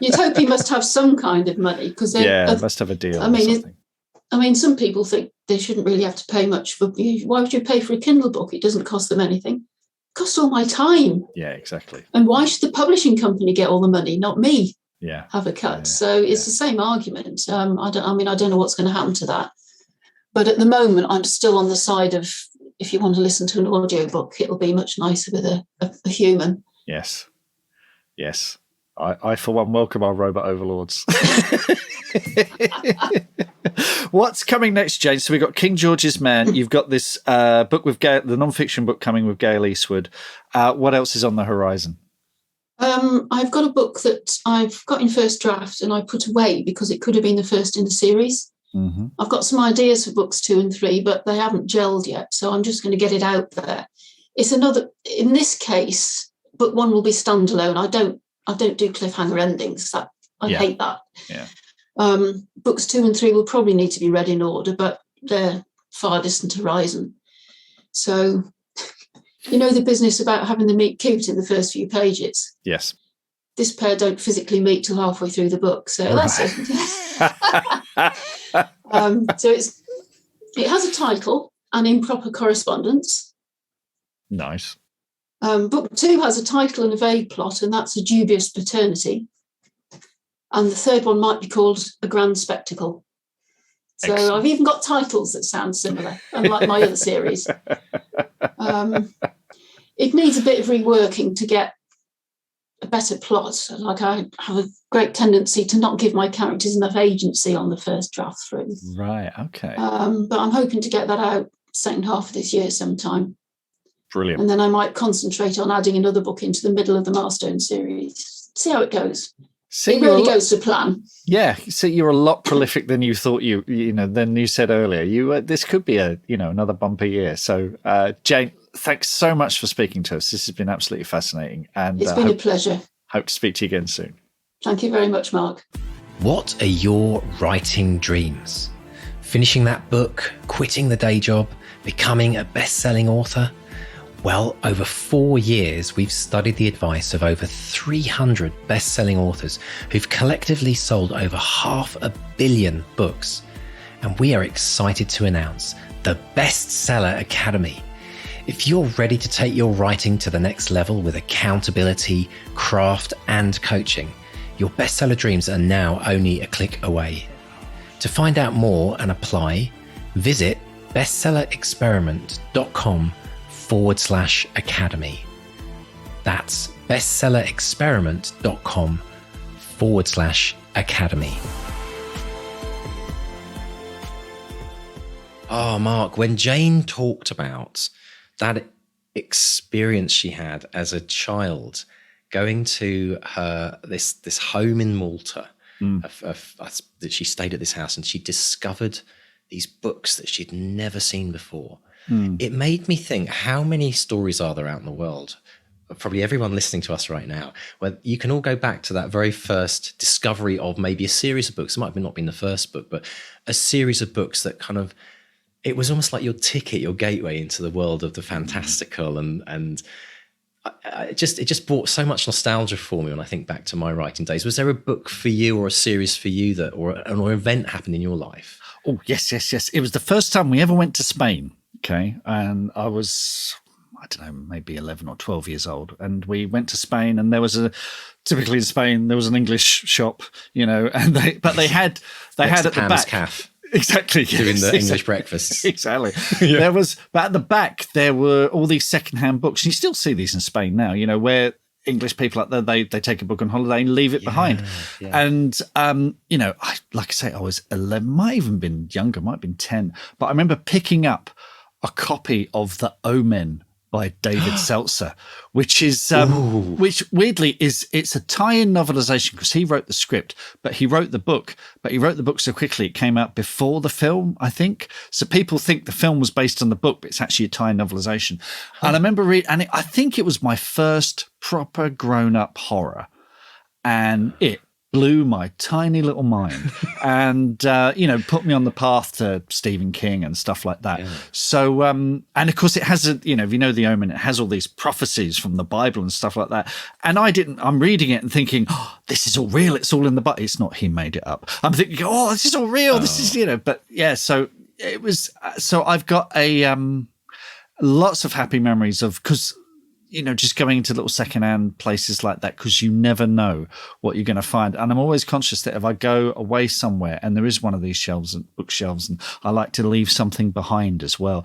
You'd hope he must have some kind of money, because must have a deal. I mean, some people think they shouldn't really have to pay much for. Why would you pay for a Kindle book? It doesn't cost them anything. It costs all my time. Yeah, exactly. And why should the publishing company get all the money, not me? Yeah, have a cut. Yeah, so it's the same argument. I don't know what's going to happen to that. But at the moment, I'm still on the side of, if you want to listen to an audiobook, it'll be much nicer with a human. Yes. I for one, welcome our robot overlords. What's coming next, Jayne? So we've got King George's Man. You've got this book with the non-fiction book coming with Gail Eastwood. What else is on the horizon? I've got a book that I've got in first draft and I put away because it could have been the first in the series. Mm-hmm. I've got some ideas for books 2 and 3, but they haven't gelled yet, so I'm just going to get it out there. It's another, in this case, book 1 will be standalone. I don't do cliffhanger endings. I hate that. Yeah. Books 2 and 3 will probably need to be read in order, but they're far distant horizon. So, you know the business about having them meet cute in the first few pages? Yes. This pair don't physically meet till halfway through the book, so that's it. So it has a title, An Improper Correspondence. Nice. Book 2 has a title and a vague plot, and that's A Dubious Paternity. And the third one might be called A Grand Spectacle. So excellent. I've even got titles that sound similar, unlike my other series. It needs a bit of reworking to get a better plot. Like, I have a great tendency to not give my characters enough agency on the first draft through. Right, okay. But I'm hoping to get that out second half of this year sometime. Brilliant. And then I might concentrate on adding another book into the middle of the Milestone series. See how it goes. It really goes to plan. Yeah, so you're a lot prolific than you thought than you said earlier. This could be another bumper year. So, Jayne, thanks so much for speaking to us. This has been absolutely fascinating. And it's been a pleasure. Hope to speak to you again soon. Thank you very much, Mark. What are your writing dreams? Finishing that book, quitting the day job, becoming a best-selling author? Well, over 4 years, we've studied the advice of over 300 best-selling authors who've collectively sold over 500 million books. And we are excited to announce the Bestseller Academy. If you're ready to take your writing to the next level with accountability, craft, and coaching, your bestseller dreams are now only a click away. To find out more and apply, visit bestsellerexperiment.com/academy. That's bestsellerexperiment.com/academy. Oh, Mark, when Jayne talked about that experience she had as a child, going to this home in Malta, that she stayed at this house, and she discovered these books that she'd never seen before. It made me think, how many stories are there out in the world? Probably everyone listening to us right now, where you can all go back to that very first discovery of maybe a series of books. It might have not been the first book, but a series of books that kind of, it was almost like your ticket, your gateway into the world of the fantastical, and it just brought so much nostalgia for me when I think back to my writing days. Was there a book for you or a series for you that, or an event happened in your life? Oh, yes. It was the first time we ever went to Spain. Okay. And I was, I don't know, maybe 11 or 12 years old. And we went to Spain, and there was typically in Spain, there was an English shop, and they had at the back. Calf. Exactly. Doing the English breakfasts. Exactly. Yeah. But at the back, there were all these secondhand books. And you still see these in Spain now, where English people out there, they take a book on holiday and leave it behind. Yeah. And, like I say, I was 11, might even been younger, might have been 10. But I remember picking up a copy of The Omen by David Seltzer, which is which weirdly it's a tie-in novelization, because he wrote the script, but he wrote the book so quickly it came out before the film, I think. So people think the film was based on the book, but it's actually a tie-in novelization. And I remember I think it was my first proper grown-up horror, and it blew my tiny little mind and, put me on the path to Stephen King and stuff like that. Yeah. So, and of course it has, if you know The Omen, it has all these prophecies from the Bible and stuff like that. And I'm reading it and thinking, oh, this is all real. It's all in the Bible. It's not, he made it up. I'm thinking, oh, this is all real. Oh. This is, but yeah, so it was, so I've got lots of happy memories of, because just going into little secondhand places like that, because you never know what you're going to find. And I'm always conscious that if I go away somewhere and there is one of these bookshelves, and I like to leave something behind as well.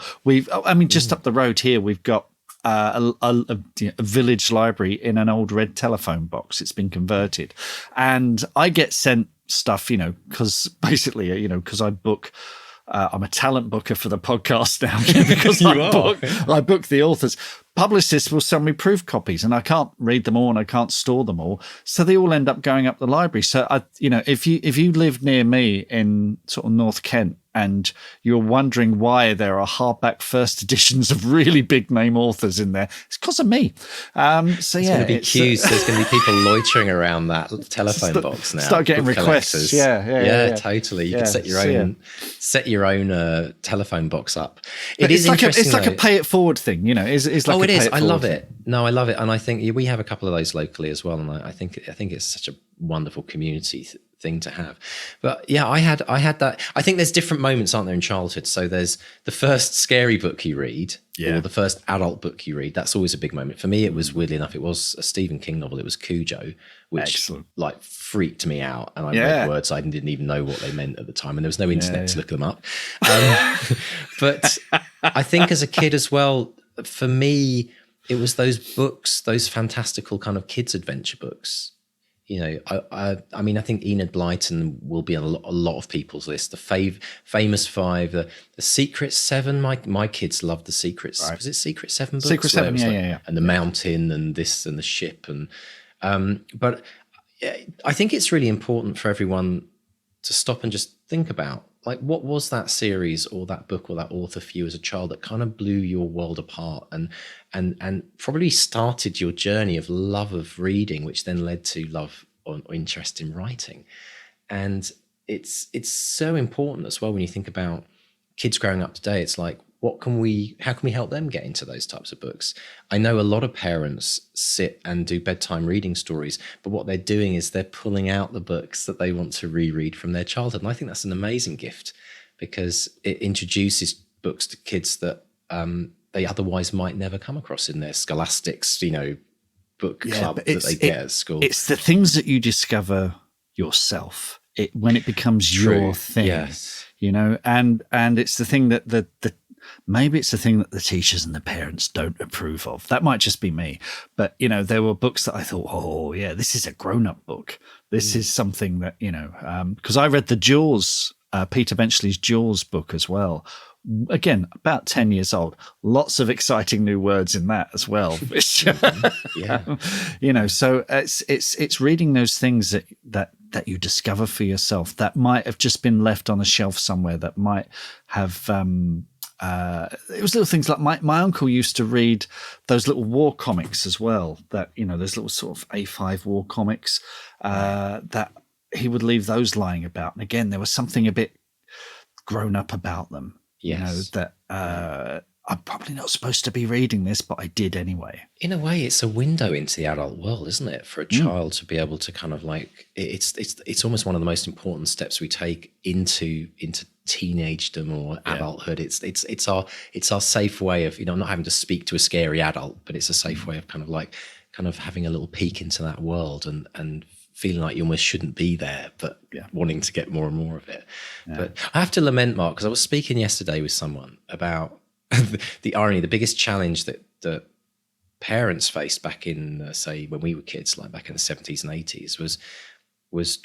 Just up the road here, we've got a village library in an old red telephone box. It's been converted, and I get sent stuff, because basically, because I book. I'm a talent booker for the podcast now because I book the authors. Publicists will send me proof copies, and I can't read them all, and I can't store them all, so they all end up going up the library. So if you live near me in sort of North Kent, and you're wondering why there are hardback first editions of really big name authors in there, it's because of me. There's going to be queues. There's going to be people loitering around that telephone box now. Start getting requests. Yeah, totally. You can set your own telephone box up. It's like a pay it forward thing, It's like it is. I love it. No, I love it, and I think we have a couple of those locally as well. And I think it's such a wonderful community thing to have. But yeah, I had that. I think there's different moments, aren't there, in childhood? So there's the first scary book you read, or the first adult book you read. That's always a big moment for me. It was, weirdly enough, it was a Stephen King novel. It was Cujo, which freaked me out, and I read words I didn't even know what they meant at the time, and there was no internet to look them up. But I think as a kid as well, for me, it was those books, those fantastical kind of kids' adventure books. I mean, I think Enid Blyton will be on a lot of people's list. The famous five, the Secret Seven. My kids loved the Secrets. Right. Was it Secret Seven books? Secret Seven, yeah. And the Mountain, and this, and the ship, and but I think it's really important for everyone to stop and just think about, like, what was that series or that book or that author for you as a child that kind of blew your world apart and probably started your journey of love of reading, which then led to love or interest in writing. And it's so important as well when you think about kids growing up today. It's like, how can we help them get into those types of books? I know a lot of parents sit and do bedtime reading stories, but what they're doing is they're pulling out the books that they want to reread from their childhood. And I think that's an amazing gift, because it introduces books to kids that they otherwise might never come across in their scholastics, book club that they get at school. It's the things that you discover yourself when it becomes your thing. Yes. And it's the thing that maybe it's the thing that the teachers and the parents don't approve of. That might just be me. But, there were books that I thought, oh, yeah, this is a grown-up book. This is something that, because I read the Jaws, Peter Benchley's Jaws book as well. Again, about 10 years old. Lots of exciting new words in that as well. Yeah. So it's reading those things that you discover for yourself that might have just been left on a shelf somewhere, that might have it was little things like my uncle used to read those little war comics as well, that those little sort of A5 war comics that he would leave those lying about, and again there was something a bit grown up about them. That I'm probably not supposed to be reading this, but I did anyway. In a way, it's a window into the adult world, isn't it? For a child to be able to kind of like, it's almost one of the most important steps we take into teenagedom or adulthood. It's our safe way of, not having to speak to a scary adult, but it's a safe way of kind of having a little peek into that world and feeling like you almost shouldn't be there, but wanting to get more and more of it. Yeah. But I have to lament, Mark, because I was speaking yesterday with someone about the irony, the biggest challenge that parents faced back in, say, when we were kids, like back in the 70s and 80s, was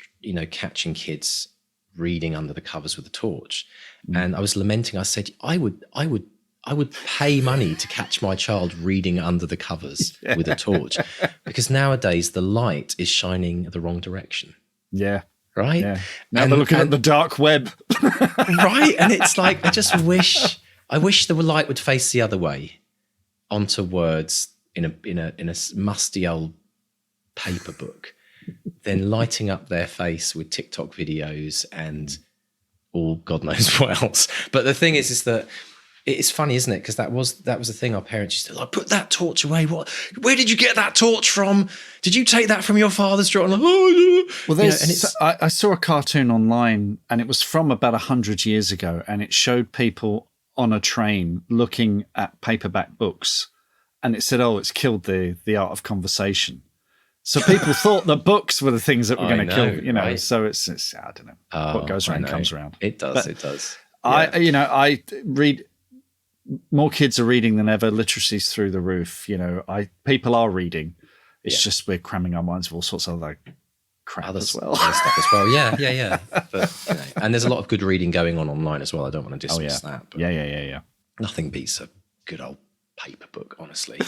catching kids reading under the covers with a torch. And I was lamenting. I said, I would pay money to catch my child reading under the covers with a torch, because nowadays the light is shining the wrong direction. Yeah. Right? Yeah. Now they're looking at the dark web. Right. And it's like, I wish the light would face the other way onto words in a musty old paper book, then lighting up their face with TikTok videos and all God knows what else. But the thing is that it's funny, isn't it? Because that was the thing our parents used to like, put that torch away. Where did you get that torch from? Did you take that from your father's drawer? Like, well, I saw a cartoon online, and it was from about 100 years ago, and it showed people on a train looking at paperback books, and it said, "Oh, it's killed the art of conversation." So people thought the books were the things that were going to kill, Right? So it's I don't know. What goes around comes around. It does. It does. Yeah. I read more kids are reading than ever. Literacy's through the roof. People are reading. It's just we're cramming our minds with all sorts of other crap as well. Other stuff as well. Yeah. But, and there's a lot of good reading going on online as well. I don't want to dismiss that. But Yeah. Nothing beats a good old paper book, honestly.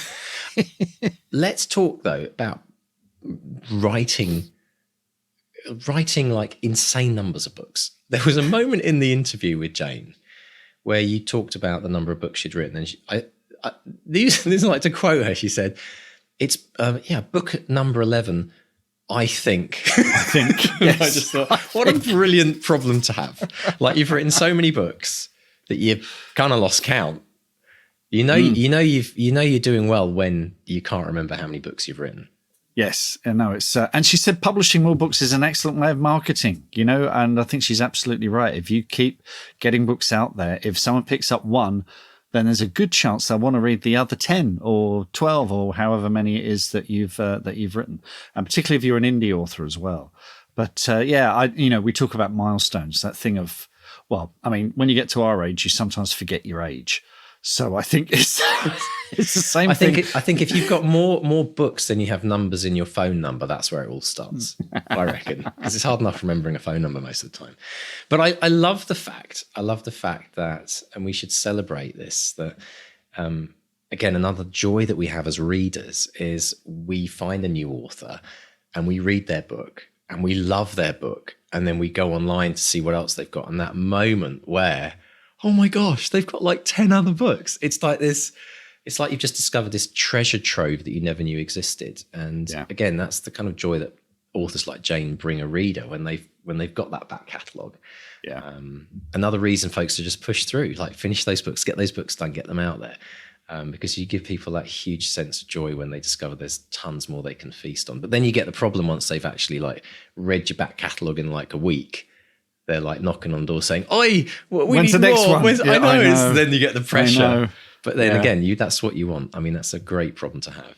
Let's talk though about writing like insane numbers of books. There was a moment in the interview with Jayne where you talked about the number of books she'd written, and these are like, to quote her, she said, "It's book number 11. I think." Yes. I just thought, what a brilliant problem to have. Like, you've written so many books that you've kind of lost count. You're doing well when you can't remember how many books you've written. Yes, and no, it's and she said publishing more books is an excellent way of marketing, and I think she's absolutely right. If you keep getting books out there, if someone picks up one, then there's a good chance they'll want to read the other 10 or 12 or however many it is that you've written, and particularly if you're an indie author as well. But we talk about milestones, that thing of, when you get to our age, you sometimes forget your age. So I think it's the same thing. I think if you've got more books than you have numbers in your phone number, that's where it all starts, I reckon, because it's hard enough remembering a phone number most of the time. But I love the fact that, and we should celebrate this, that again, another joy that we have as readers is we find a new author and we read their book and we love their book, and then we go online to see what else they've got. And that moment where, oh my gosh, they've got like 10 other books. It's like this, it's like you've just discovered this treasure trove that you never knew existed. And again, that's the kind of joy that authors like Jayne bring a reader when they've got that back catalogue. Yeah. Another reason, folks, to just push through, like finish those books, get those books done, get them out there. Because you give people that huge sense of joy when they discover there's tons more they can feast on. But then you get the problem once they've actually like read your back catalogue in like a week. They're like knocking on doors saying, "Oi, when's the next one?" I know. Then you get the pressure. But then again, that's what you want. I mean, that's a great problem to have.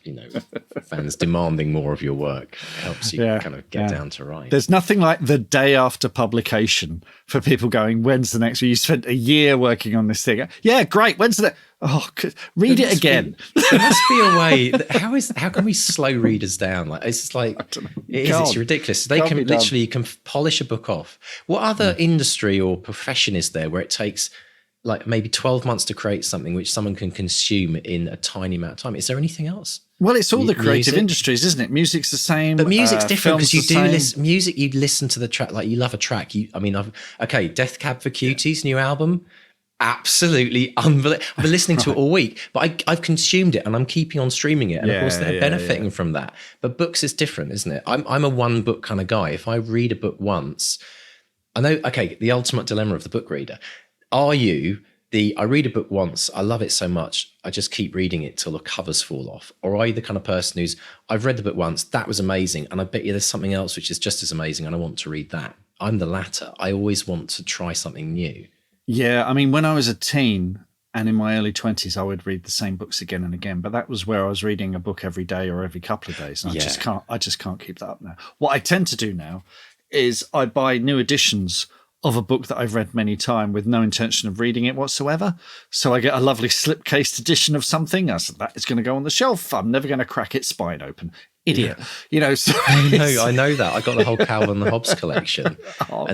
Fans demanding more of your work helps you kind of get down to write. There's nothing like the day after publication for people going, "When's the next one? You spent a year working on this thing." Yeah, great. When's the? Read it again. There must be a way. How can we slow readers down? Like, it's just like it's ridiculous. They can literally polish a book off. What other industry or profession is there where it takes like maybe 12 months to create something which someone can consume in a tiny amount of time? Is there anything else? Well, it's all the creative industries, isn't it? Music's the same. But music's different because you do listen. Music, you listen to the track, like you love a track. Death Cab for Cutie's new album. Absolutely unbelievable. I've been listening to it all week, but I've consumed it and I'm keeping on streaming it. And of course they're benefiting from that. But books is different, isn't it? I'm a one book kind of guy. If I read a book once, I know, the ultimate dilemma of the book reader. Are you I read a book once, I love it so much, I just keep reading it till the covers fall off? Or are you the kind of person who's, I've read the book once, that was amazing, and I bet you there's something else which is just as amazing and I want to read that? I'm the latter. I always want to try something new. Yeah, I mean, when I was a teen and in my early 20s, I would read the same books again and again. But that was where I was reading a book every day or every couple of days. And I just can't keep that up now. What I tend to do now is I buy new editions of a book that I've read many times with no intention of reading it whatsoever. So I get a lovely slipcased edition of something. I said, that is going to go on the shelf. I'm never going to crack its spine open. Idiot. So I know that. I got the whole Calvin and Hobbes collection.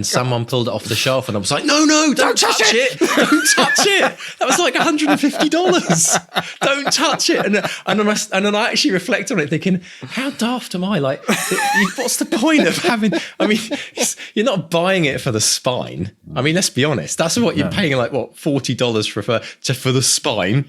Someone pulled it off the shelf and I was like, no, don't touch it. Don't touch it. That was like $150. Don't touch it. And then I actually reflect on it thinking, how daft am I? Like, what's the point of having, I mean, you're not buying it for the spine. I mean, let's be honest. That's what you're paying, like, what, $40 for the spine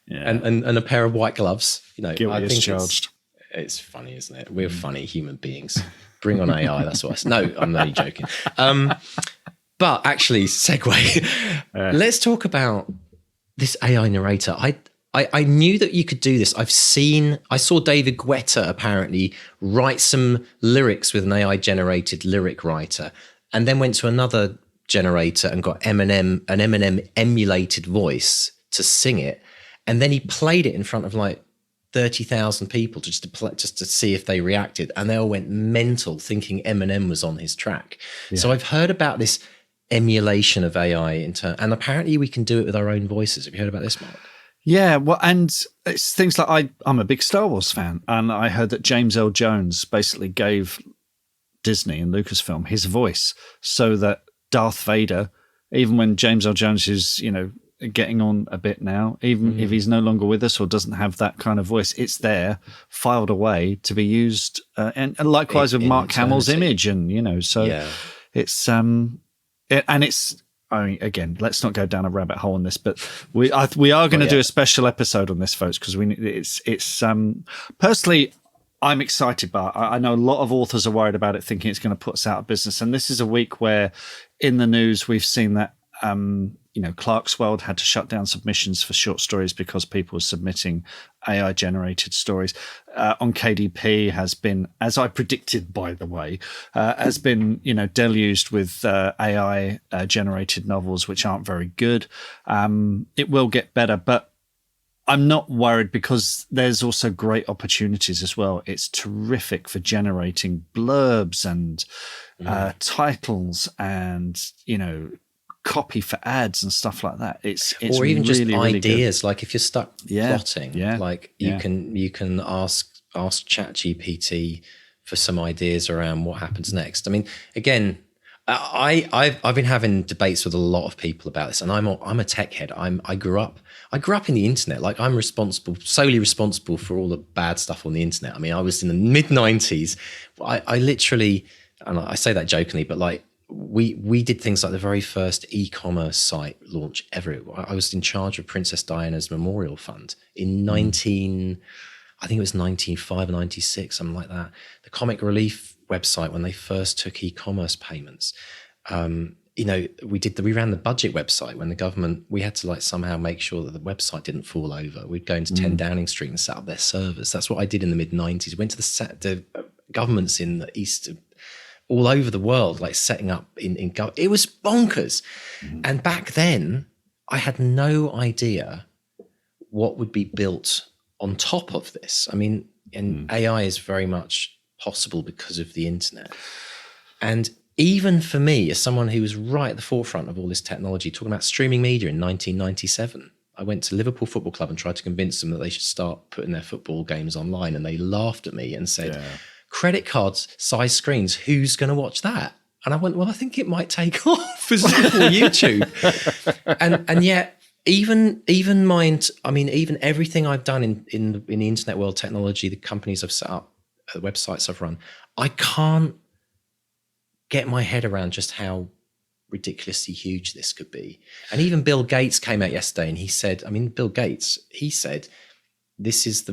and a pair of white gloves. Guilty I think as charged. It's funny, isn't it? We're funny human beings. Bring on AI. That's what No, I'm only joking. But actually, segue. Let's talk about this AI narrator. I knew that you could do this. I saw David Guetta apparently write some lyrics with an AI generated lyric writer, and then went to another generator and got an Eminem emulated voice to sing it, and then he played it in front of like 30,000 people just to see if they reacted, and they all went mental thinking Eminem was on his track. So I've heard about this emulation of AI and apparently we can do it with our own voices. Have you heard about this, Mark? Yeah, well, and it's things like I'm a big Star Wars fan, and I heard that James L. Jones basically gave Disney and Lucasfilm his voice so that Darth Vader, even when James L. Jones is, getting on a bit now, even if he's no longer with us or doesn't have that kind of voice, it's there, filed away to be used, and likewise with Mark Hamill's image, and it's it's. I mean, again, let's not go down a rabbit hole on this, but we are going to do a special episode on this, folks, because it's personally, I'm excited, but I know a lot of authors are worried about it, thinking it's going to put us out of business. And this is a week where, in the news, we've seen that Clark's World had to shut down submissions for short stories because people were submitting AI-generated stories. On KDP has been, as I predicted, by the way, has been deluged with AI-generated novels which aren't very good. It will get better, but I'm not worried because there's also great opportunities as well. It's terrific for generating blurbs and titles and copy for ads and stuff like that. It's or even really, just really ideas. good. Like if you're stuck plotting, you can ask ChatGPT for some ideas around what happens next. I mean, again, I've been having debates with a lot of people about this, and I'm a tech head. I grew up in the internet. Like I'm solely responsible for all the bad stuff on the internet. I mean, I was in the mid 90s. I literally, and I say that jokingly, but like we did things like the very first e-commerce site launch ever. I was in charge of Princess Diana's Memorial Fund in I think it was 95 or 96, something like that. The Comic Relief website, when they first took e-commerce payments, we ran the budget website when the government, we had to like somehow make sure that the website didn't fall over. We'd go into 10 Downing Street and set up their servers. That's what I did in the mid 90s. Went to the governments in the East, all over the world, like setting up it was bonkers. And back then I had no idea what would be built on top of this. I mean, and AI is very much possible because of the internet. And even for me, as someone who was right at the forefront of all this technology, talking about streaming media in 1997, I went to Liverpool Football Club and tried to convince them that they should start putting their football games online. And they laughed at me and said, credit cards, size screens, who's going to watch that? And I went, well, I think it might take off as YouTube. and yet, even everything I've done in the internet world, technology, the companies I've set up, the websites I've run, I can't get my head around just how ridiculously huge this could be. And even Bill Gates came out yesterday and he said, this is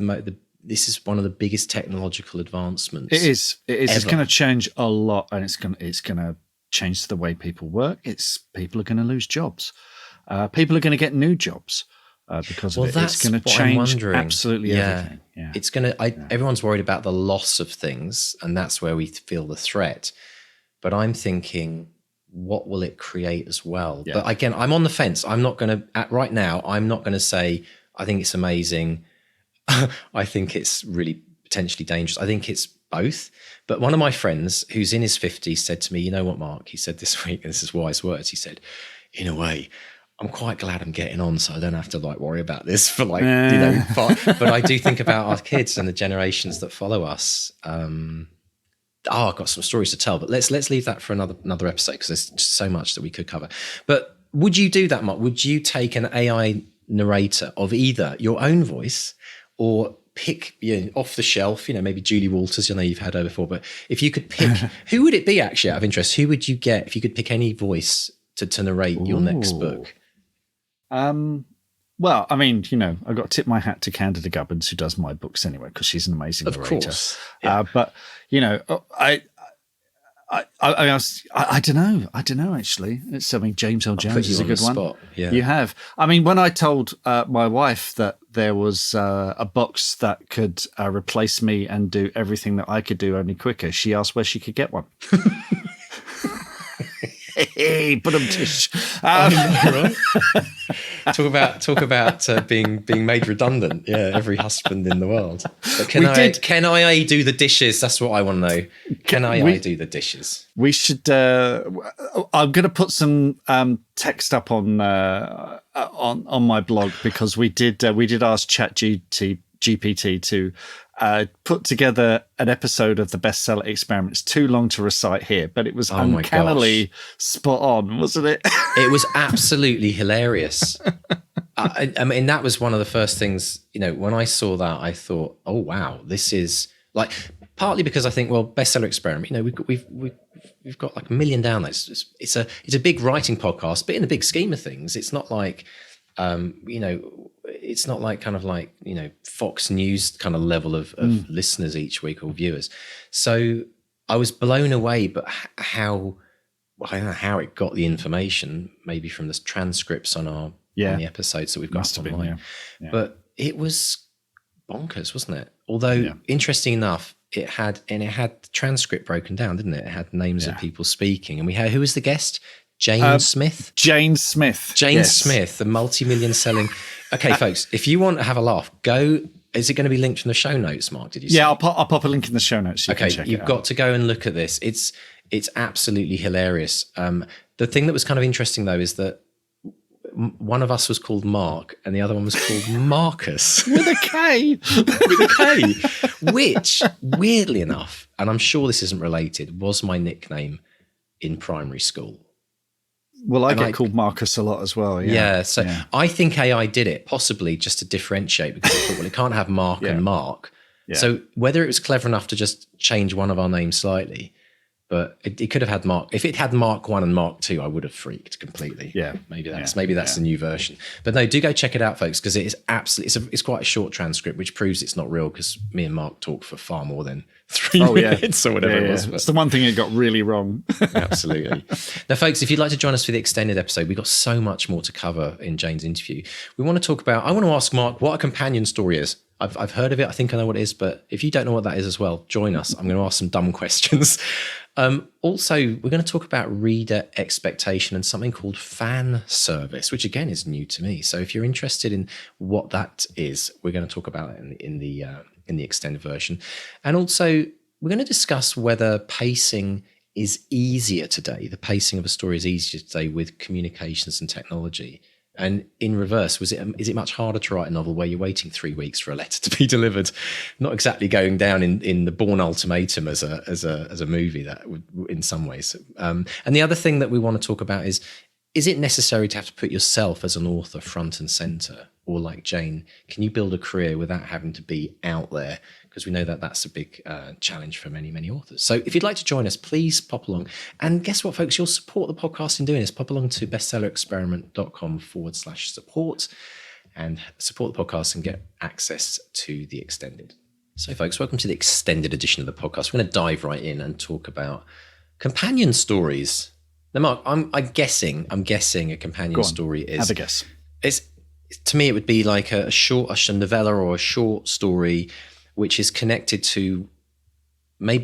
this is one of the biggest technological advancements. It is. Ever. It's going to change a lot, and it's going to change the way people work. People are going to lose jobs. People are going to get new jobs because of it. It's going to change absolutely everything. Yeah. It's going to. Everyone's worried about the loss of things, and that's where we feel the threat. But I'm thinking, what will it create as well? Yeah. But again, I'm on the fence. I'm not going to right now. I'm not going to say I think it's amazing. I think it's really potentially dangerous. I think it's both. But one of my friends who's in his 50s said to me, you know what, Mark? He said this week, and this is wise words. He said, in a way, I'm quite glad I'm getting on, so I don't have to like worry about this for but I do think about our kids and the generations that follow us. I've got some stories to tell, but let's leave that for another episode because there's just so much that we could cover. But would you do that, Mark? Would you take an AI narrator of either your own voice or pick off the shelf, maybe Julie Walters, you've had her before, but if you could pick, who would it be actually out of interest? Who would you get if you could pick any voice to narrate your next book? Well, I mean, I've got to tip my hat to Candida Gubbins, who does my books anyway, because she's an amazing narrator. Of course. Yeah. But, I don't know. Actually, James L. Jones is a good one. Yeah. You have. I mean, when I told my wife that there was a box that could replace me and do everything that I could do only quicker, she asked where she could get one. Hey, put them tish. Right. talk about being made redundant. Yeah, every husband in the world. But can I do the dishes? That's what I want to know. Can I do the dishes? We should. I'm going to put some text up on my blog, because we did ask ChatGPT to put together an episode of the bestseller experiment. It's too long to recite here, but it was uncannily spot on, wasn't it? It was absolutely hilarious. I mean, that was one of the first things, when I saw that, I thought, oh, wow, this is like, partly because I think, well, bestseller experiment, we've got like 1 million downloads. It's a big writing podcast, but in the big scheme of things, it's not like, it's not like kind of like, Fox News kind of level of listeners each week or viewers. So I was blown away, but I don't know how it got the information, maybe from the transcripts on the episodes that we've got online. Yeah. But it was bonkers, wasn't it? Although, interesting enough, it had the transcript broken down, didn't it? It had names of people speaking. And we had, who was the guest? Jayne Smith? Jayne Smith. Jayne Smith, the multi-million selling. Okay, folks, if you want to have a laugh, is it going to be linked in the show notes, Mark? Did you say? Yeah, I'll pop a link in the show notes. So you've got to go and look at this. It's absolutely hilarious. The thing that was kind of interesting, though, is that one of us was called Mark and the other one was called Marcus. With a K. With a K. Which, weirdly enough, and I'm sure this isn't related, was my nickname in primary school. Well, I get called Marcus a lot as well. Yeah. So I think AI did it, possibly just to differentiate, because it thought, well, it can't have Mark and Mark. Yeah. So whether it was clever enough to just change one of our names slightly, but it could have had Mark. If it had Mark 1 and Mark 2, I would have freaked completely. Yeah. Maybe that's the new version. But no, do go check it out, folks, because it is absolutely, it's quite a short transcript, which proves it's not real, because me and Mark talk for far more than 3 minutes or whatever it was. It's the one thing it got really wrong. Absolutely. Now, folks, if you'd like to join us for the extended episode, we've got so much more to cover in Jayne's interview. I want to ask Mark what a companion story is. I've heard of it. I think I know what it is. But if you don't know what that is as well, join us. I'm going to ask some dumb questions. Also, we're going to talk about reader expectation and something called fan service, which again is new to me. So if you're interested in what that is, we're going to talk about it in the extended version. And also, we're going to discuss whether pacing is easier today. The pacing of a story is easier today with communications and technology. And in reverse, is it much harder to write a novel where you're waiting 3 weeks for a letter to be delivered? Not exactly going down in the Bourne Ultimatum as a movie, that would, in some ways. And the other thing that we want to talk about is it necessary to have to put yourself as an author front and center? Or like Jayne, can you build a career without having to be out there? Because we know that that's a big challenge for many, many authors. So if you'd like to join us, please pop along. And guess what, folks? You'll support the podcast in doing this. Pop along to bestsellerexperiment.com/support and support the podcast and get access to the extended. So, folks, welcome to the extended edition of the podcast. We're going to dive right in and talk about companion stories. Now, Mark, I'm guessing a companion story is... Have a guess. To me, it would be like a novella or a short story, which is connected to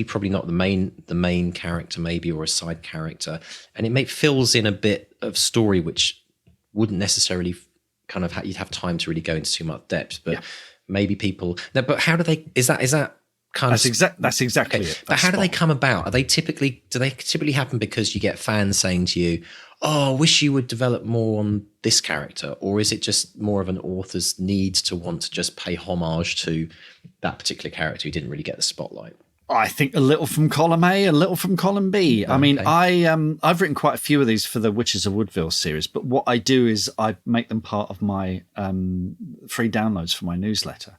probably not the main character, maybe, or a side character, and it fills in a bit of story which wouldn't necessarily kind of you'd have time to really go into too much depth. But maybe people. No, but how do they? Is that kind of? That's exactly it. But how do they come about? Do they typically happen because you get fans saying to you, "Oh, I wish you would develop more on this character," or is it just more of an author's need to want to just pay homage to that particular character who didn't really get the spotlight? I think a little from column A, a little from column B. I mean, I've written quite a few of these for the Witches of Woodville series, but what I do is I make them part of my free downloads for my newsletter.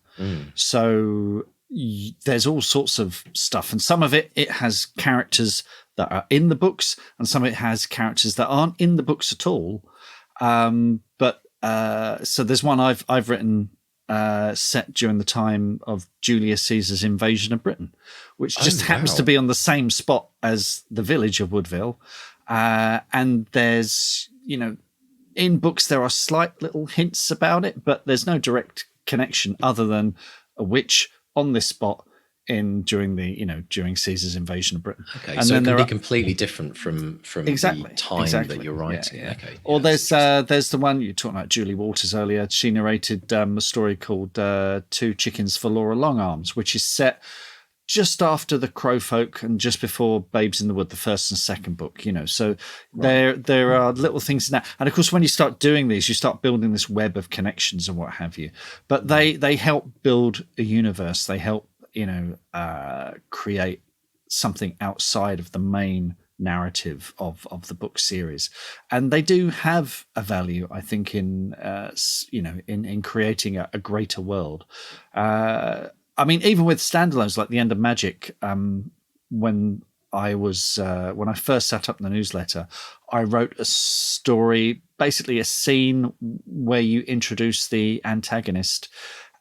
So there's all sorts of stuff, and some of it has characters that are in the books, and some of it has characters that aren't in the books at all. So there's one I've written set during the time of Julius Caesar's invasion of Britain, which just happens to be on the same spot as the village of Woodville. And there's, in books there are slight little hints about it, but there's no direct connection other than a witch on this spot during Caesar's invasion of Britain. Okay, and so then it can be completely different from exactly, the time exactly. that you're writing. Yeah. Okay. Or there's the one you were talking about, Julie Walters earlier. She narrated a story called Two Chickens for Laura Longarms, which is set just after the Crowfolk and just before Babes in the Wood, the first and second book, So there are little things in that. And of course, when you start doing these, you start building this web of connections and what have you. But they help build a universe. They help, create something outside of the main narrative of the book series. And they do have a value, I think, in creating a greater world. I mean, even with standalones like The End of Magic, when I first set up the newsletter, I wrote a story, basically a scene where you introduce the antagonist,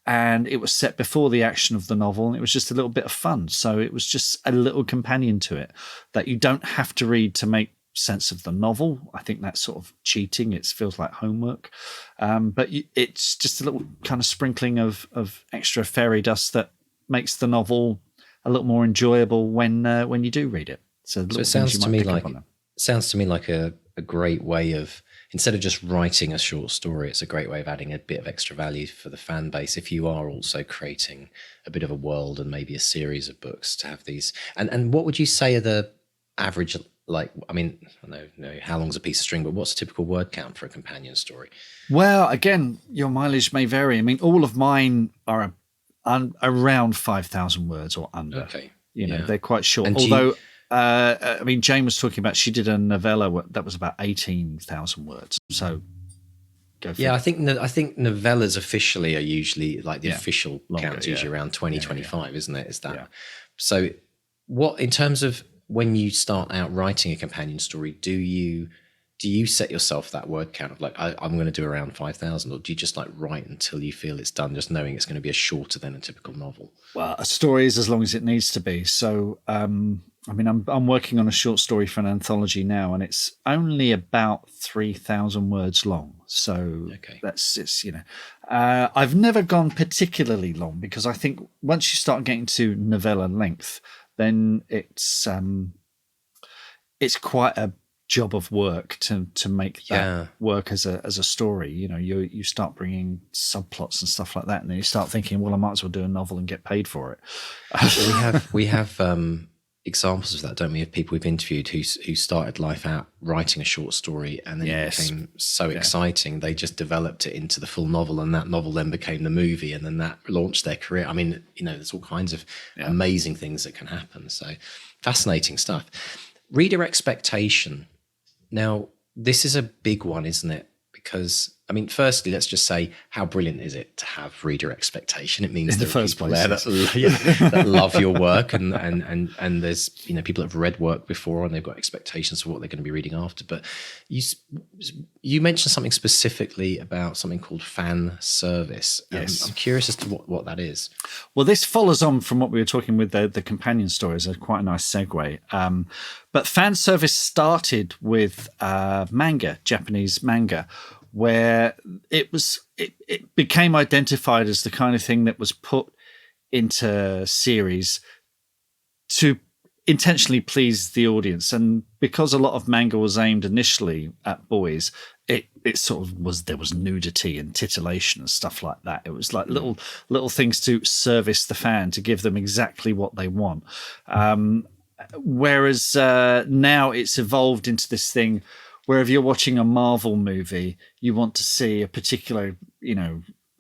and it was set before the action of the novel, and it was just a little bit of fun. So it was just a little companion to it that you don't have to read to make sense of the novel. I think that's sort of cheating. It feels like homework, but it's just a little kind of sprinkling of extra fairy dust that makes the novel a little more enjoyable when you do read it. So it sounds to me like a great way of, instead of just writing a short story, it's a great way of adding a bit of extra value for the fan base if you are also creating a bit of a world and maybe a series of books to have these. And what would you say are the average, I don't know how long's a piece of string, but what's a typical word count for a companion story? Well, again, your mileage may vary. I mean, all of mine are around 5,000 words or under. Okay. They're quite short. And although, Jayne was talking about, she did a novella that was about 18,000 words. So go for it. I think novellas officially are usually the official count usually around 25, isn't it? Is that? Yeah. So what, in terms of when you start out writing a companion story, do you set yourself that word count of I'm going to do around 5,000, or do you just write until you feel it's done, just knowing it's going to be shorter than a typical novel? Well, a story is as long as it needs to be. So, I'm working on a short story for an anthology now, and it's only about 3,000 words long. So I've never gone particularly long, because I think once you start getting to novella length, then it's quite a job of work to make that work as a story. You start bringing subplots and stuff like that, and then you start thinking, well, I might as well do a novel and get paid for it. we have examples of that, don't we, of people we've interviewed who started life out writing a short story, and then it became so exciting they just developed it into the full novel, and that novel then became the movie, and then that launched their career. I mean, there's all kinds of amazing things that can happen. So fascinating stuff. Reader expectation. Now, this is a big one, isn't it? Because, firstly, let's just say, how brilliant is it to have reader expectation? It means there are people there that love your work, and there's people that have read work before and they've got expectations for what they're going to be reading after. But you mentioned something specifically about something called fan service. Yes. I'm curious as to what that is. Well, this follows on from what we were talking with the companion stories. It's quite a nice segue. But fan service started with manga, Japanese manga, where it became identified as the kind of thing that was put into series to intentionally please the audience. And because a lot of manga was aimed initially at boys, it sort of was, there was nudity and titillation and stuff like that. It was like little things to service the fan, to give them exactly what they want. Whereas now it's evolved into this thing where if you're watching a Marvel movie, you want to see a particular,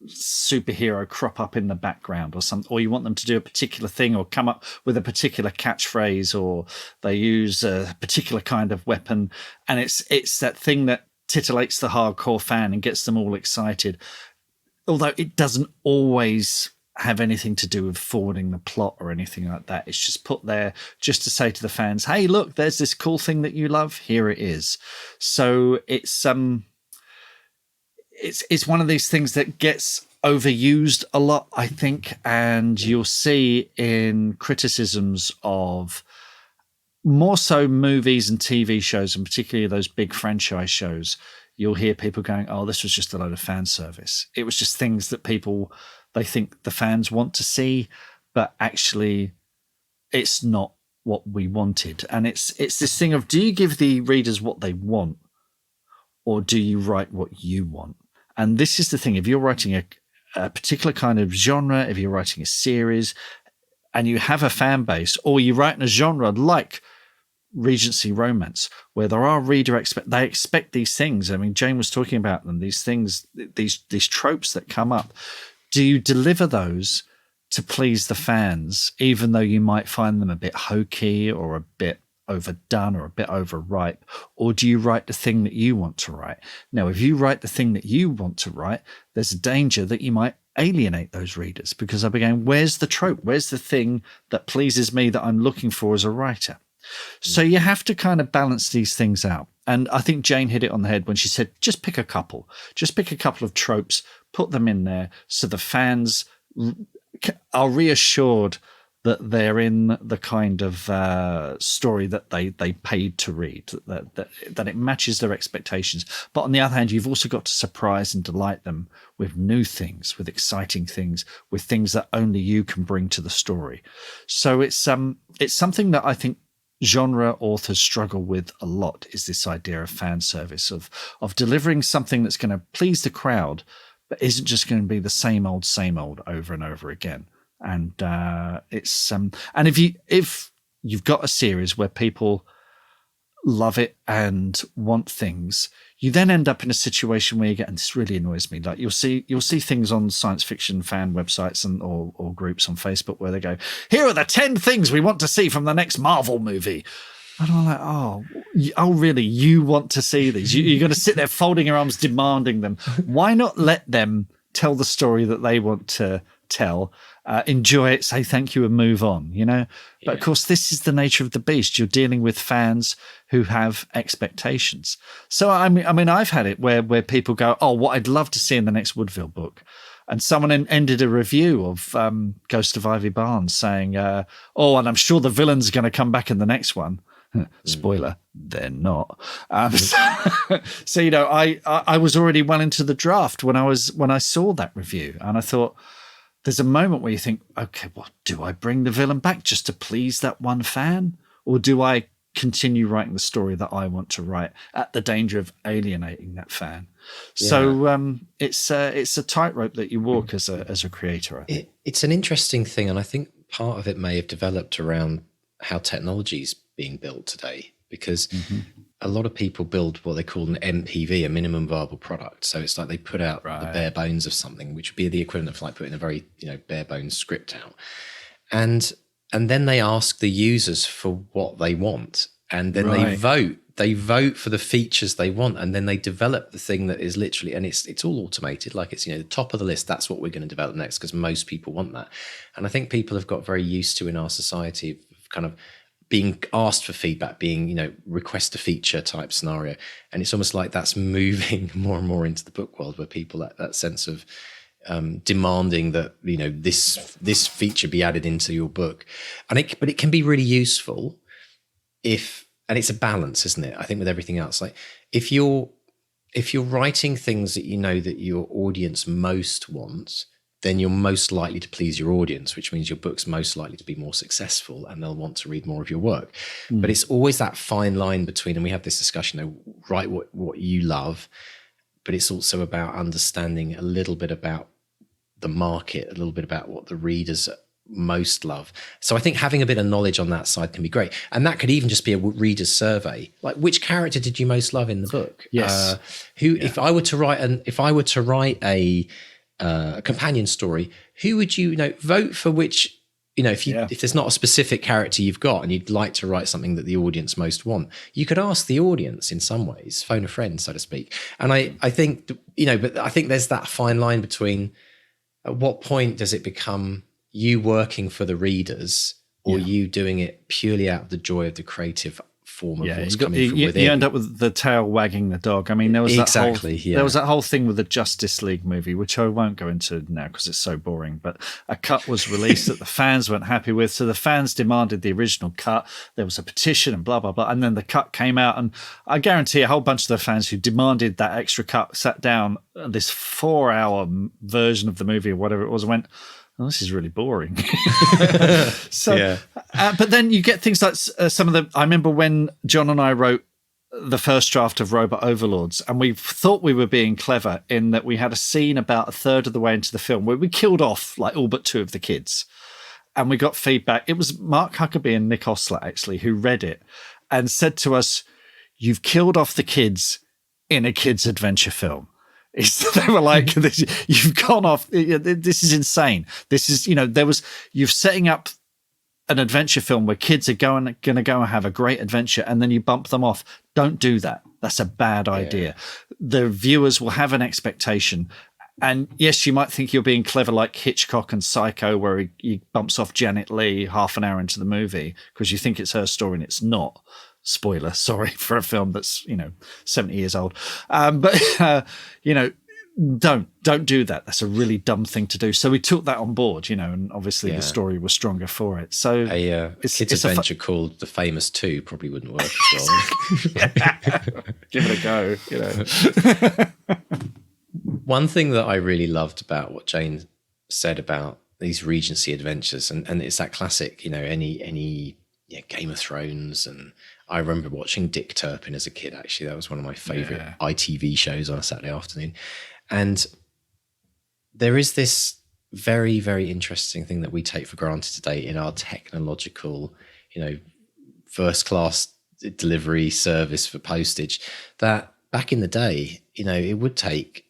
superhero crop up in the background or something, or you want them to do a particular thing or come up with a particular catchphrase, or they use a particular kind of weapon. And it's that thing that titillates the hardcore fan and gets them all excited. Although it doesn't always have anything to do with forwarding the plot or anything like that. It's just put there just to say to the fans, hey, look, there's this cool thing that you love. Here it is. So it's one of these things that gets overused a lot, I think. And you'll see in criticisms of more so movies and TV shows, and particularly those big franchise shows, you'll hear people going, oh, this was just a load of fan service. It was just things that they think the fans want to see, but actually it's not what we wanted. And it's this thing of, do you give the readers what they want, or do you write what you want? And this is the thing. If you're writing a particular kind of genre, if you're writing a series and you have a fan base, or you write in a genre like Regency Romance, where there are they expect these things. I mean, Jayne was talking about them, these things, these tropes that come up. Do you deliver those to please the fans, even though you might find them a bit hokey or a bit overdone or a bit overripe? Or do you write the thing that you want to write? Now, if you write the thing that you want to write, there's a danger that you might alienate those readers, because they'll be going, where's the trope? Where's the thing that pleases me that I'm looking for as a writer? So you have to kind of balance these things out. And I think Jayne hit it on the head when she said, just pick a couple of tropes, put them in there so the fans are reassured that they're in the kind of story that they paid to read, that it matches their expectations. But on the other hand, you've also got to surprise and delight them with new things, with exciting things, with things that only you can bring to the story. So it's something that I think genre authors struggle with a lot, is this idea of fan service, of delivering something that's going to please the crowd, but isn't just going to be the same old over and over again. And it's and if you've got a series where people love it and want things, you then end up in a situation where you get, and this really annoys me, like you'll see things on science fiction fan websites or groups on Facebook where they go, here are the 10 things we want to see from the next Marvel movie. And I'm like, oh, really? You want to see these? You're going to sit there folding your arms, demanding them. Why not let them tell the story that they want to tell, enjoy it, say thank you, and move on, you know? But of course, this is the nature of the beast. You're dealing with fans who have expectations. So, I mean, I've had it where people go, oh, what I'd love to see in the next Woodville book. And someone ended a review of Ghost of Ivy Barnes saying, and I'm sure the villain's going to come back in the next one. Spoiler, they're not. So, you know, I was already well into the draft when I saw that review, and I thought, there's a moment where you think, okay, well, do I bring the villain back just to please that one fan, or do I continue writing the story that I want to write at the danger of alienating that fan? Yeah. So it's a tightrope that you walk as a creator. I think. It's an interesting thing, and I think part of it may have developed around how technology is being built today, because a lot of people build what they call an MPV, a minimum viable product. So it's like they put out the bare bones of something, which would be the equivalent of like putting a very, you know, bare bones script out. And then they ask the users for what they want. And then they vote for the features they want. And then they develop the thing that is literally, and it's all automated. Like it's, you know, the top of the list, that's what we're going to develop next, because most people want that. And I think people have got very used to, in our society, of kind of being asked for feedback, being, you know, request a feature type scenario. And it's almost like that's moving more and more into the book world, where people, that sense of demanding that, you know, this feature be added into your book. But it can be really useful and it's a balance, isn't it? I think with everything else, like if you're writing things that you know that your audience most wants, then you're most likely to please your audience, which means your book's most likely to be more successful and they'll want to read more of your work. But it's always that fine line between, and we have this discussion, you know, write what you love, but it's also about understanding a little bit about the market, a little bit about what the readers most love. So I think having a bit of knowledge on that side can be great. And that could even just be a reader's survey. Like, which character did you most love in the book? Yes. If I were to write a companion story, who would you know vote for? Which, you know, if there's not a specific character you've got and you'd like to write something that the audience most want, you could ask the audience in some ways, phone a friend, so to speak. And I think, you know, but I think there's that fine line between at what point does it become you working for the readers or you doing it purely out of the joy of the creative form of what's coming from within. You end up with the tail wagging the dog. I mean, there was there was that whole thing with the Justice League movie, which I won't go into now because it's so boring, but a cut was released that the fans weren't happy with. So the fans demanded the original cut. There was a petition and blah, blah, blah. And then the cut came out. And I guarantee a whole bunch of the fans who demanded that extra cut sat down this 4-hour version of the movie or whatever it was and went, oh, this is really boring. But then you get things like some of the. I remember when John and I wrote the first draft of Robot Overlords, and we thought we were being clever in that we had a scene about a third of the way into the film where we killed off like all but 2 of the kids. And we got feedback. It was Mark Huckabee and Nick Osler, actually, who read it and said to us, "You've killed off the kids in a kids' adventure film." They were like, "You've gone off. This is insane. This is, you're setting up an adventure film where kids are going to go and have a great adventure, and then you bump them off. Don't do that. That's a bad idea. The viewers will have an expectation." And yes, you might think you're being clever like Hitchcock and Psycho, where he bumps off Janet Leigh half an hour into the movie because you think it's her story and it's not. Spoiler, sorry, for a film that's, 70 years old. Don't do that. That's a really dumb thing to do. So we took that on board, and obviously the story was stronger for it. So it's adventure called The Famous 2 probably wouldn't work as well. Give it a go, One thing that I really loved about what Jayne said about these Regency adventures, and it's that classic, any Game of Thrones, and I remember watching Dick Turpin as a kid. Actually, that was one of my favorite ITV shows on a Saturday afternoon. And there is this very, very interesting thing that we take for granted today in our technological, first class delivery service for postage, that back in the day, it would take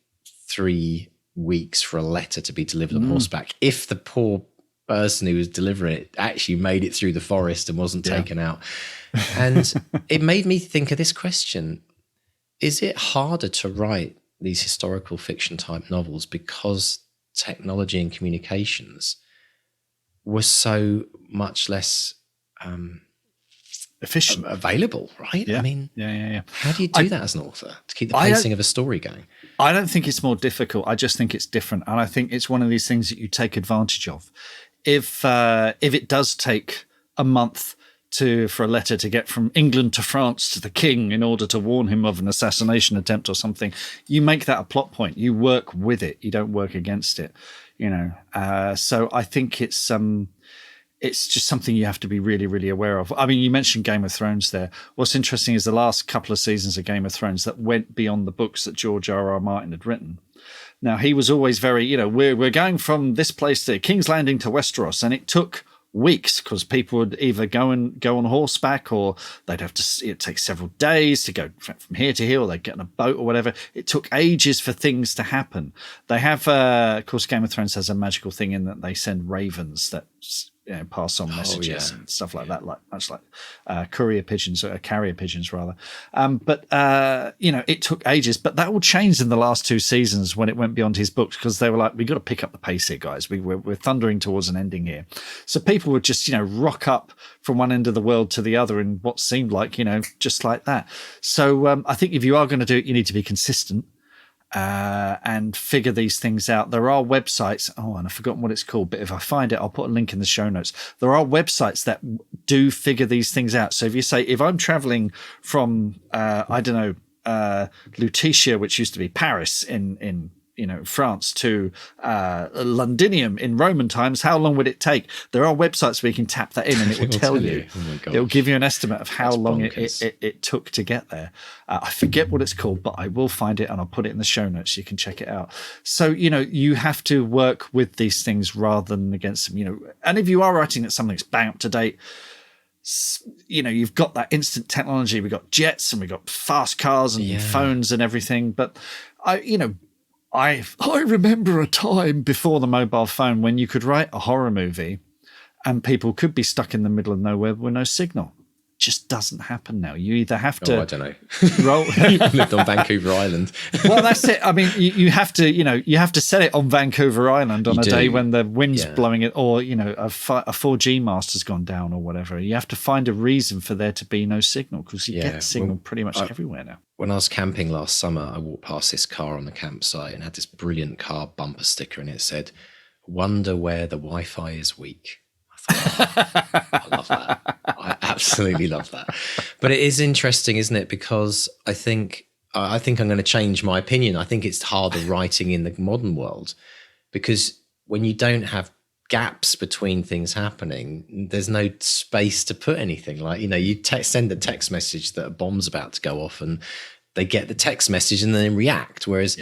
3 weeks for a letter to be delivered on horseback if the poor person who was delivering it actually made it through the forest and wasn't taken out. And it made me think of this question: is it harder to write these historical fiction type novels because technology and communications were so much less efficient, available, right? Yeah. I mean, yeah. How do you do that as an author to keep the pacing of a story going? I don't think it's more difficult. I just think it's different, and I think it's one of these things that you take advantage of. If it does take a month for a letter to get from England to France to the king in order to warn him of an assassination attempt or something, you make that a plot point. You work with it. You don't work against it. So I think it's just something you have to be really, really aware of. I mean, you mentioned Game of Thrones there. What's interesting is the last couple of seasons of Game of Thrones that went beyond the books that George R.R. Martin had written. Now, he was always very, we're going from this place to King's Landing to Westeros, and it took weeks because people would either go on horseback, or they'd have to, it takes several days to go from here to here, or they'd get on a boat or whatever. It took ages for things to happen. They have, of course, Game of Thrones has a magical thing in that they send ravens that pass on messages and stuff like that, much like courier pigeons, or carrier pigeons rather. But it took ages, but that all changed in the last 2 seasons when it went beyond his books, because they were like, we got to pick up the pace here, guys. We're thundering towards an ending here. So people would just, rock up from one end of the world to the other in what seemed like, just like that. So I think if you are going to do it, you need to be consistent. And figure these things out. There are websites, and I've forgotten what it's called, but if I find it, I'll put a link in the show notes. There are websites that do figure these things out. So if you say, if I'm traveling from, Lutetia, which used to be Paris in France, to Londinium in Roman times, how long would it take? There are websites where you can tap that in and it will tell you. Oh my God. It will give you an estimate of how long it took to get there. I forget what it's called, but I will find it and I'll put it in the show notes so you can check it out. So, you have to work with these things rather than against them, and if you are writing at something that's bang up to date, you've got that instant technology. We've got jets and we've got fast cars and phones and everything. But I remember a time before the mobile phone when you could write a horror movie and people could be stuck in the middle of nowhere with no signal. It just doesn't happen now. You either have to... I don't know. You lived on Vancouver Island. Well, that's it. I mean, you have to set it on Vancouver Island on a day when the wind's blowing it, or, a 4G mast has gone down or whatever. You have to find a reason for there to be no signal, because you get signal pretty much everywhere now. When I was camping last summer, I walked past this car on the campsite and had this brilliant car bumper sticker, and it said, "Wonder where the Wi-Fi is weak." I thought, I love that. I absolutely love that. But it is interesting, isn't it? Because I think I'm going to change my opinion. I think it's harder writing in the modern world, because when you don't have gaps between things happening. There's no space to put anything. Like, you know, you send a text message that a bomb's about to go off, and they get the text message and then react. Whereas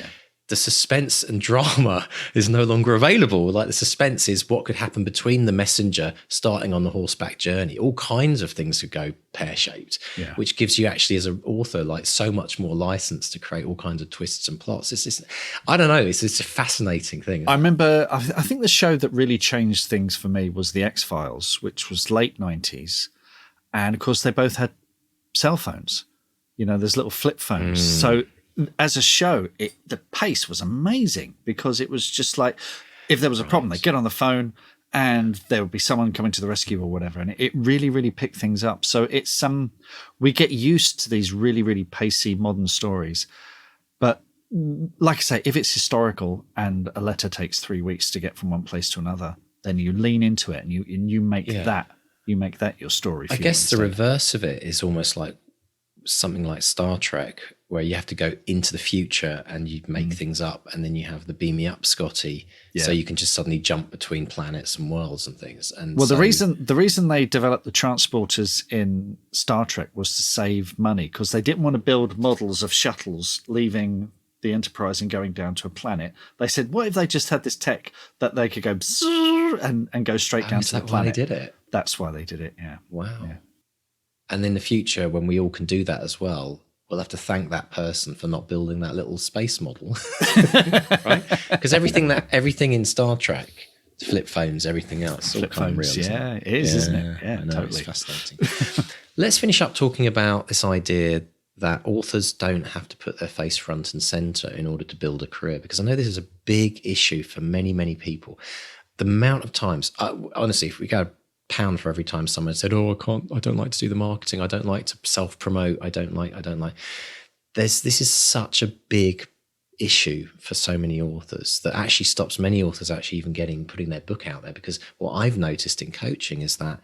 the suspense and drama is no longer available. Like, the suspense is what could happen between the messenger starting on the horseback journey. All kinds of things could go pear-shaped, which gives you actually, as an author, like, so much more license to create all kinds of twists and plots. It's I don't know. It's a fascinating thing. I remember, I think the show that really changed things for me was The X-Files, which was late 90s. And of course, they both had cell phones. You know, there's little flip phones. So as a show, the pace was amazing, because it was just like, if there was a problem, they'd get on the phone and there would be someone coming to the rescue or whatever. And it really, really picked things up. So it's we get used to these really, really pacey modern stories. But like I say, if it's historical and a letter takes 3 weeks to get from one place to another, then you lean into it and you make that your story. I guess the reverse of it is almost like something like Star Trek, where you have to go into the future and you make things up, and then you have the beam me up Scotty, so you can just suddenly jump between planets and worlds and things. And well, the reason they developed the transporters in Star Trek was to save money, because they didn't want to build models of shuttles leaving the Enterprise and going down to a planet. They said, what if they just had this tech that they could go and go straight down to the planet? They did it. That's why they did it. Yeah. Wow. Yeah. And in the future, when we all can do that as well, we'll have to thank that person for not building that little space model, right? Because everything in Star Trek, flip phones, everything else, flip phones, real. Yeah, it is, isn't it? Yeah, I know, totally. it's fascinating. Let's finish up talking about this idea that authors don't have to put their face front and center in order to build a career, because I know this is a big issue for many, many people. The amount of times, honestly, if we go pound for every time someone said, I don't like to do the marketing, I don't like to self-promote, I don't like. This is such a big issue for so many authors that actually stops many authors actually even putting their book out there. Because what I've noticed in coaching is that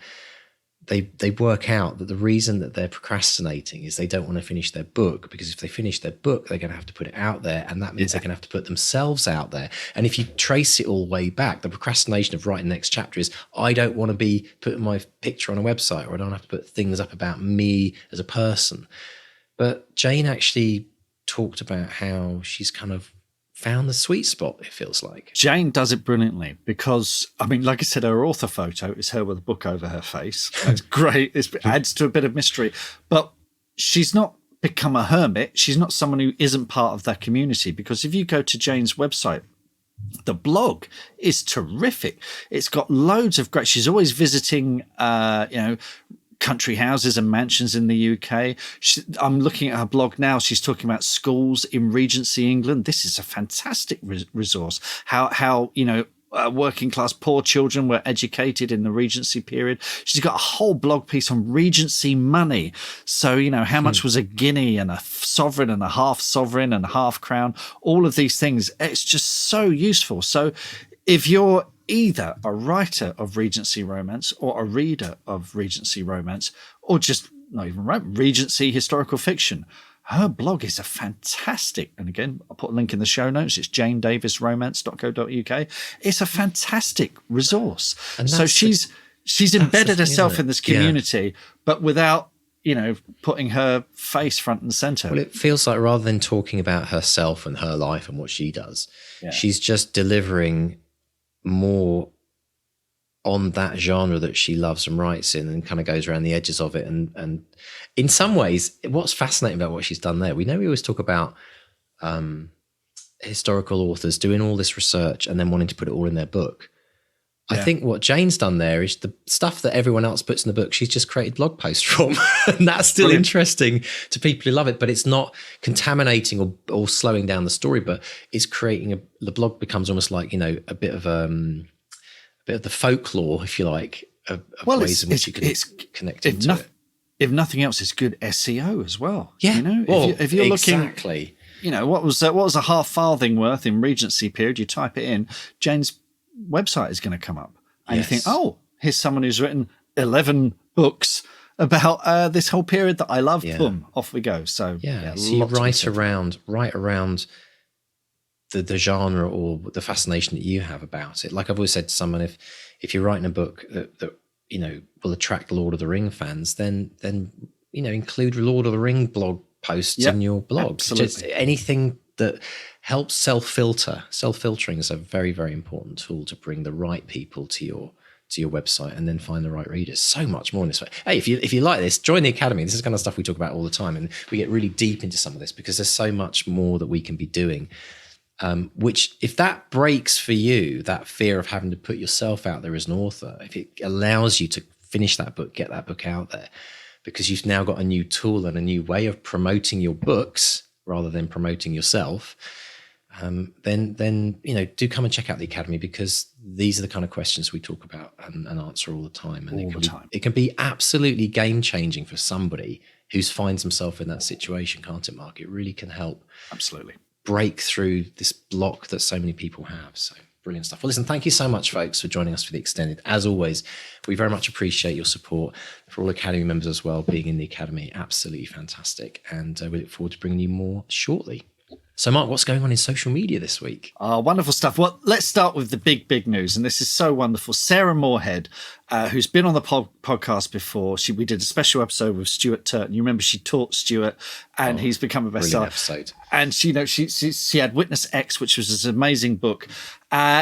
they work out that the reason that they're procrastinating is they don't want to finish their book, because if they finish their book, they're going to have to put it out there, and that means they're going to have to put themselves out there. And if you trace it all way back, the procrastination of writing the next chapter is, I don't want to be putting my picture on a website, or I don't have to put things up about me as a person. But Jayne actually talked about how she's kind of found the sweet spot, it feels like. Jayne does it brilliantly, because, I mean, like I said, her author photo is her with a book over her face. That's great. It adds to a bit of mystery. But she's not become a hermit. She's not someone who isn't part of that community, because if you go to Jayne's website, the blog is terrific. It's got loads of great... She's always visiting, country houses and mansions in the UK. I'm looking at her blog now. She's talking about schools in Regency, England. This is a fantastic resource. How working class poor children were educated in the Regency period. She's got a whole blog piece on Regency money. So, how much was a guinea and a sovereign and a half sovereign and a half crown? All of these things. It's just so useful. So if you're either a writer of Regency Romance or a reader of Regency Romance, or just not even Regency historical fiction, her blog is a fantastic, and again, I'll put a link in the show notes, it's janedavisromance.co.uk. It's a fantastic resource. And so she's embedded herself in this community, but without, putting her face front and center. Well, it feels like rather than talking about herself and her life and what she does, she's just delivering more on that genre that she loves and writes in, and kind of goes around the edges of it. And in some ways, what's fascinating about what she's done there, we always talk about historical authors doing all this research and then wanting to put it all in their book. I think what Jayne's done there is the stuff that everyone else puts in the book, she's just created blog posts from. And that's still interesting to people who love it, but it's not contaminating or slowing down the story, but it's creating the blog becomes almost like, a bit of the folklore, if you like, of ways in which you can connect into it. If nothing else, it's good SEO as well. Yeah. If you're looking, exactly. What was a half farthing worth in Regency period? You type it in, Jayne's website is going to come up, and you think, here's someone who's written 11 books about this whole period that I love. Boom, off we go. So so you write around the genre or the fascination that you have about it. Like I've always said to someone, if if you're writing a book that will attract Lord of the Ring fans, then include Lord of the Ring blog posts in your blog. Absolutely. Just anything that helps self-filtering is a very, very important tool to bring the right people to your website and then find the right readers. So much more in this way. Hey, if you like this, join the Academy. This is the kind of stuff we talk about all the time, and we get really deep into some of this because there's so much more that we can be doing. Which, if that breaks for you, that fear of having to put yourself out there as an author, if it allows you to finish that book, get that book out there, because you've now got a new tool and a new way of promoting your books rather than promoting yourself, then do come and check out the Academy, because these are the kind of questions we talk about and answer all the time. And it can be absolutely game changing for somebody who finds himself in that situation, can't it, Mark? It really can help. Absolutely. Break through this block that so many people have. So brilliant stuff. Well, listen, thank you so much, folks, for joining us for the Extended. As always, we very much appreciate your support. For all Academy members as well, being in the Academy, absolutely fantastic. And we look forward to bringing you more shortly. So, Mark, what's going on in social media this week? Wonderful stuff. Well, let's start with the big news. And this is so wonderful. Sarah Moorhead, who's been on the podcast before. We did a special episode with Stuart Turton. You remember she taught Stuart, and he's become a bestseller. Episode. And she had Witness X, which was an amazing book.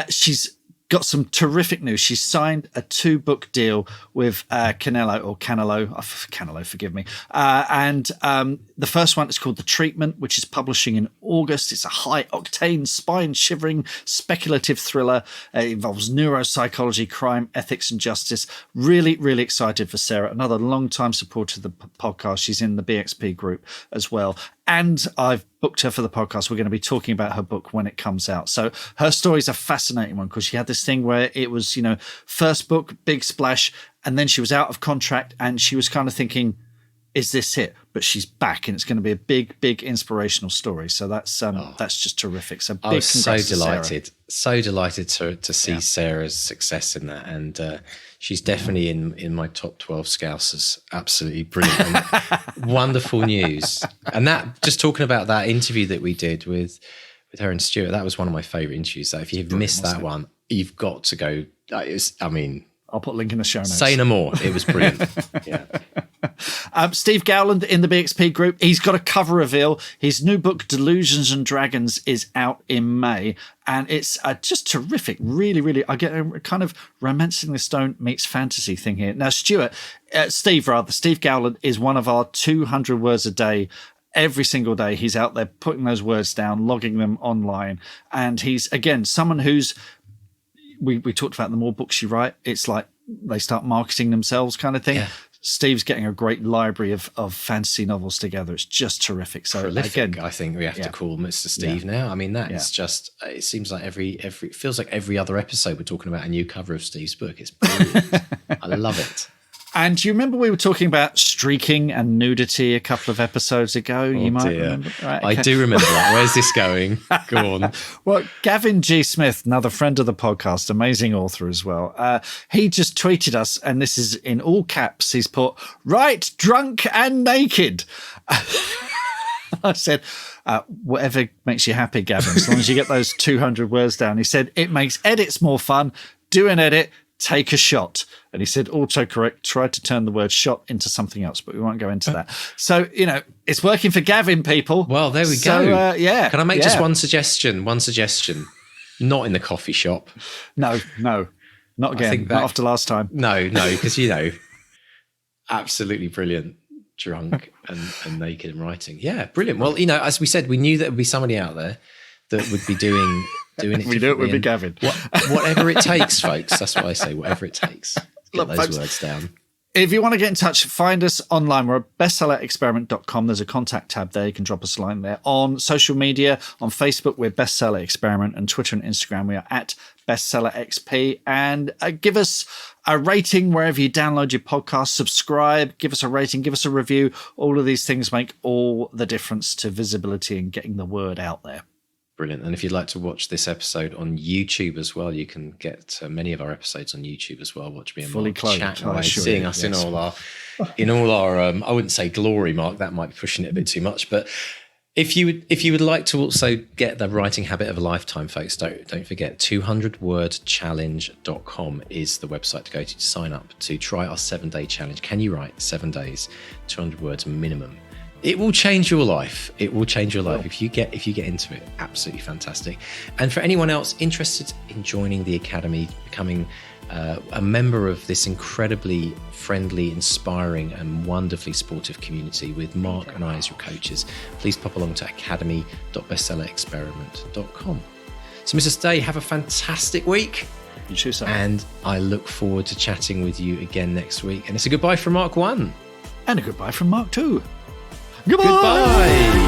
She's got some terrific news. She signed a 2-book deal with Canelo, forgive me. And the first one is called The Treatment, which is publishing in August. It's a high-octane, spine-shivering, speculative thriller. It involves neuropsychology, crime, ethics, and justice. Really, really excited for Sarah. Another long-time supporter of the podcast. She's in the BXP group as well. And I've booked her for the podcast. We're going to be talking about her book when it comes out. So her story is a fascinating one, because she had this thing where it was, first book, big splash, and then she was out of contract, and she was kind of thinking, is this it? But she's back, and it's going to be a big inspirational story. So that's just terrific. So big I was congrats to Sarah. So delighted to see Sarah's success in that. And she's definitely in my top 12 Scousers. Absolutely brilliant. And wonderful news. And that, just talking about that interview that we did with her and Stuart, that was one of my favourite interviews. So if you've missed that one, you've got to go. I'll put a link in the show notes. Say no more. It was brilliant. Yeah. Steve Gowland in the BXP group. He's got a cover reveal. His new book, Delusions and Dragons, is out in May. And it's just terrific. Really, really. I get a kind of Romancing the Stone meets fantasy thing here. Now, Steve Gowland is one of our 200 words a day. Every single day, he's out there putting those words down, logging them online. And he's, again, someone who's, we talked about the more books you write, it's like they start marketing themselves kind of thing. Yeah. Steve's getting a great library of fantasy novels together. It's just terrific. So prolific, again, I think we have to call Mr. Steve now. I mean, that is just, it seems like it feels like every other episode we're talking about a new cover of Steve's book. It's brilliant. I love it. And do you remember we were talking about streaking and nudity a couple of episodes ago? You might remember. Right, okay. I do remember that. Where's this going? Go on. Well, Gavin G. Smith, another friend of the podcast, amazing author as well. He just tweeted us, and this is in all caps. He's put, "Right, drunk and naked." I said, whatever makes you happy, Gavin, as long as you get those 200 words down. He said, it makes edits more fun. Do an edit. Take a shot. And he said, autocorrect, tried to turn the word shot into something else, but we won't go into that. So, it's working for Gavin, people. Well, there we go. Yeah. Can I make just one suggestion? Not in the coffee shop. No. Not again. Not after last time. No, because, absolutely brilliant. Drunk and naked and writing. Yeah, brilliant. Well, as we said, we knew there would be somebody out there that would be doing it. We knew it would be Gavin. Whatever it takes, folks. That's what I say. Whatever it takes. Get those words down. If you want to get in touch, find us online. We're at bestsellerexperiment.com. There's a contact tab there. You can drop us a line there. On social media, on Facebook, we're Bestseller Experiment, and Twitter and Instagram, we are at BestsellerXP. And give us a rating wherever you download your podcast. Subscribe, give us a rating, give us a review. All of these things make all the difference to visibility and getting the word out there. Brilliant. And if you'd like to watch this episode on YouTube as well, you can get many of our episodes on YouTube as well. Watch me and fully Mark chat away, seeing us in all our I wouldn't say glory, Mark, that might be pushing it a bit too much, but If you would like to also get the writing habit of a lifetime, folks, don't forget 200wordchallenge.com is the website to go to sign up to try our 7-day challenge. Can you write 7 days, 200 words minimum? It will change your life. It will change your life if you get into it. Absolutely fantastic. And for anyone else interested in joining the Academy, becoming a member of this incredibly friendly, inspiring and wonderfully supportive community with Mark and I as your coaches, please pop along to academy.bestsellerexperiment.com. So Mr. Stay, have a fantastic week. You too, sir. And I look forward to chatting with you again next week. And it's a goodbye from Mark 1. And a goodbye from Mark 2. Goodbye! Goodbye!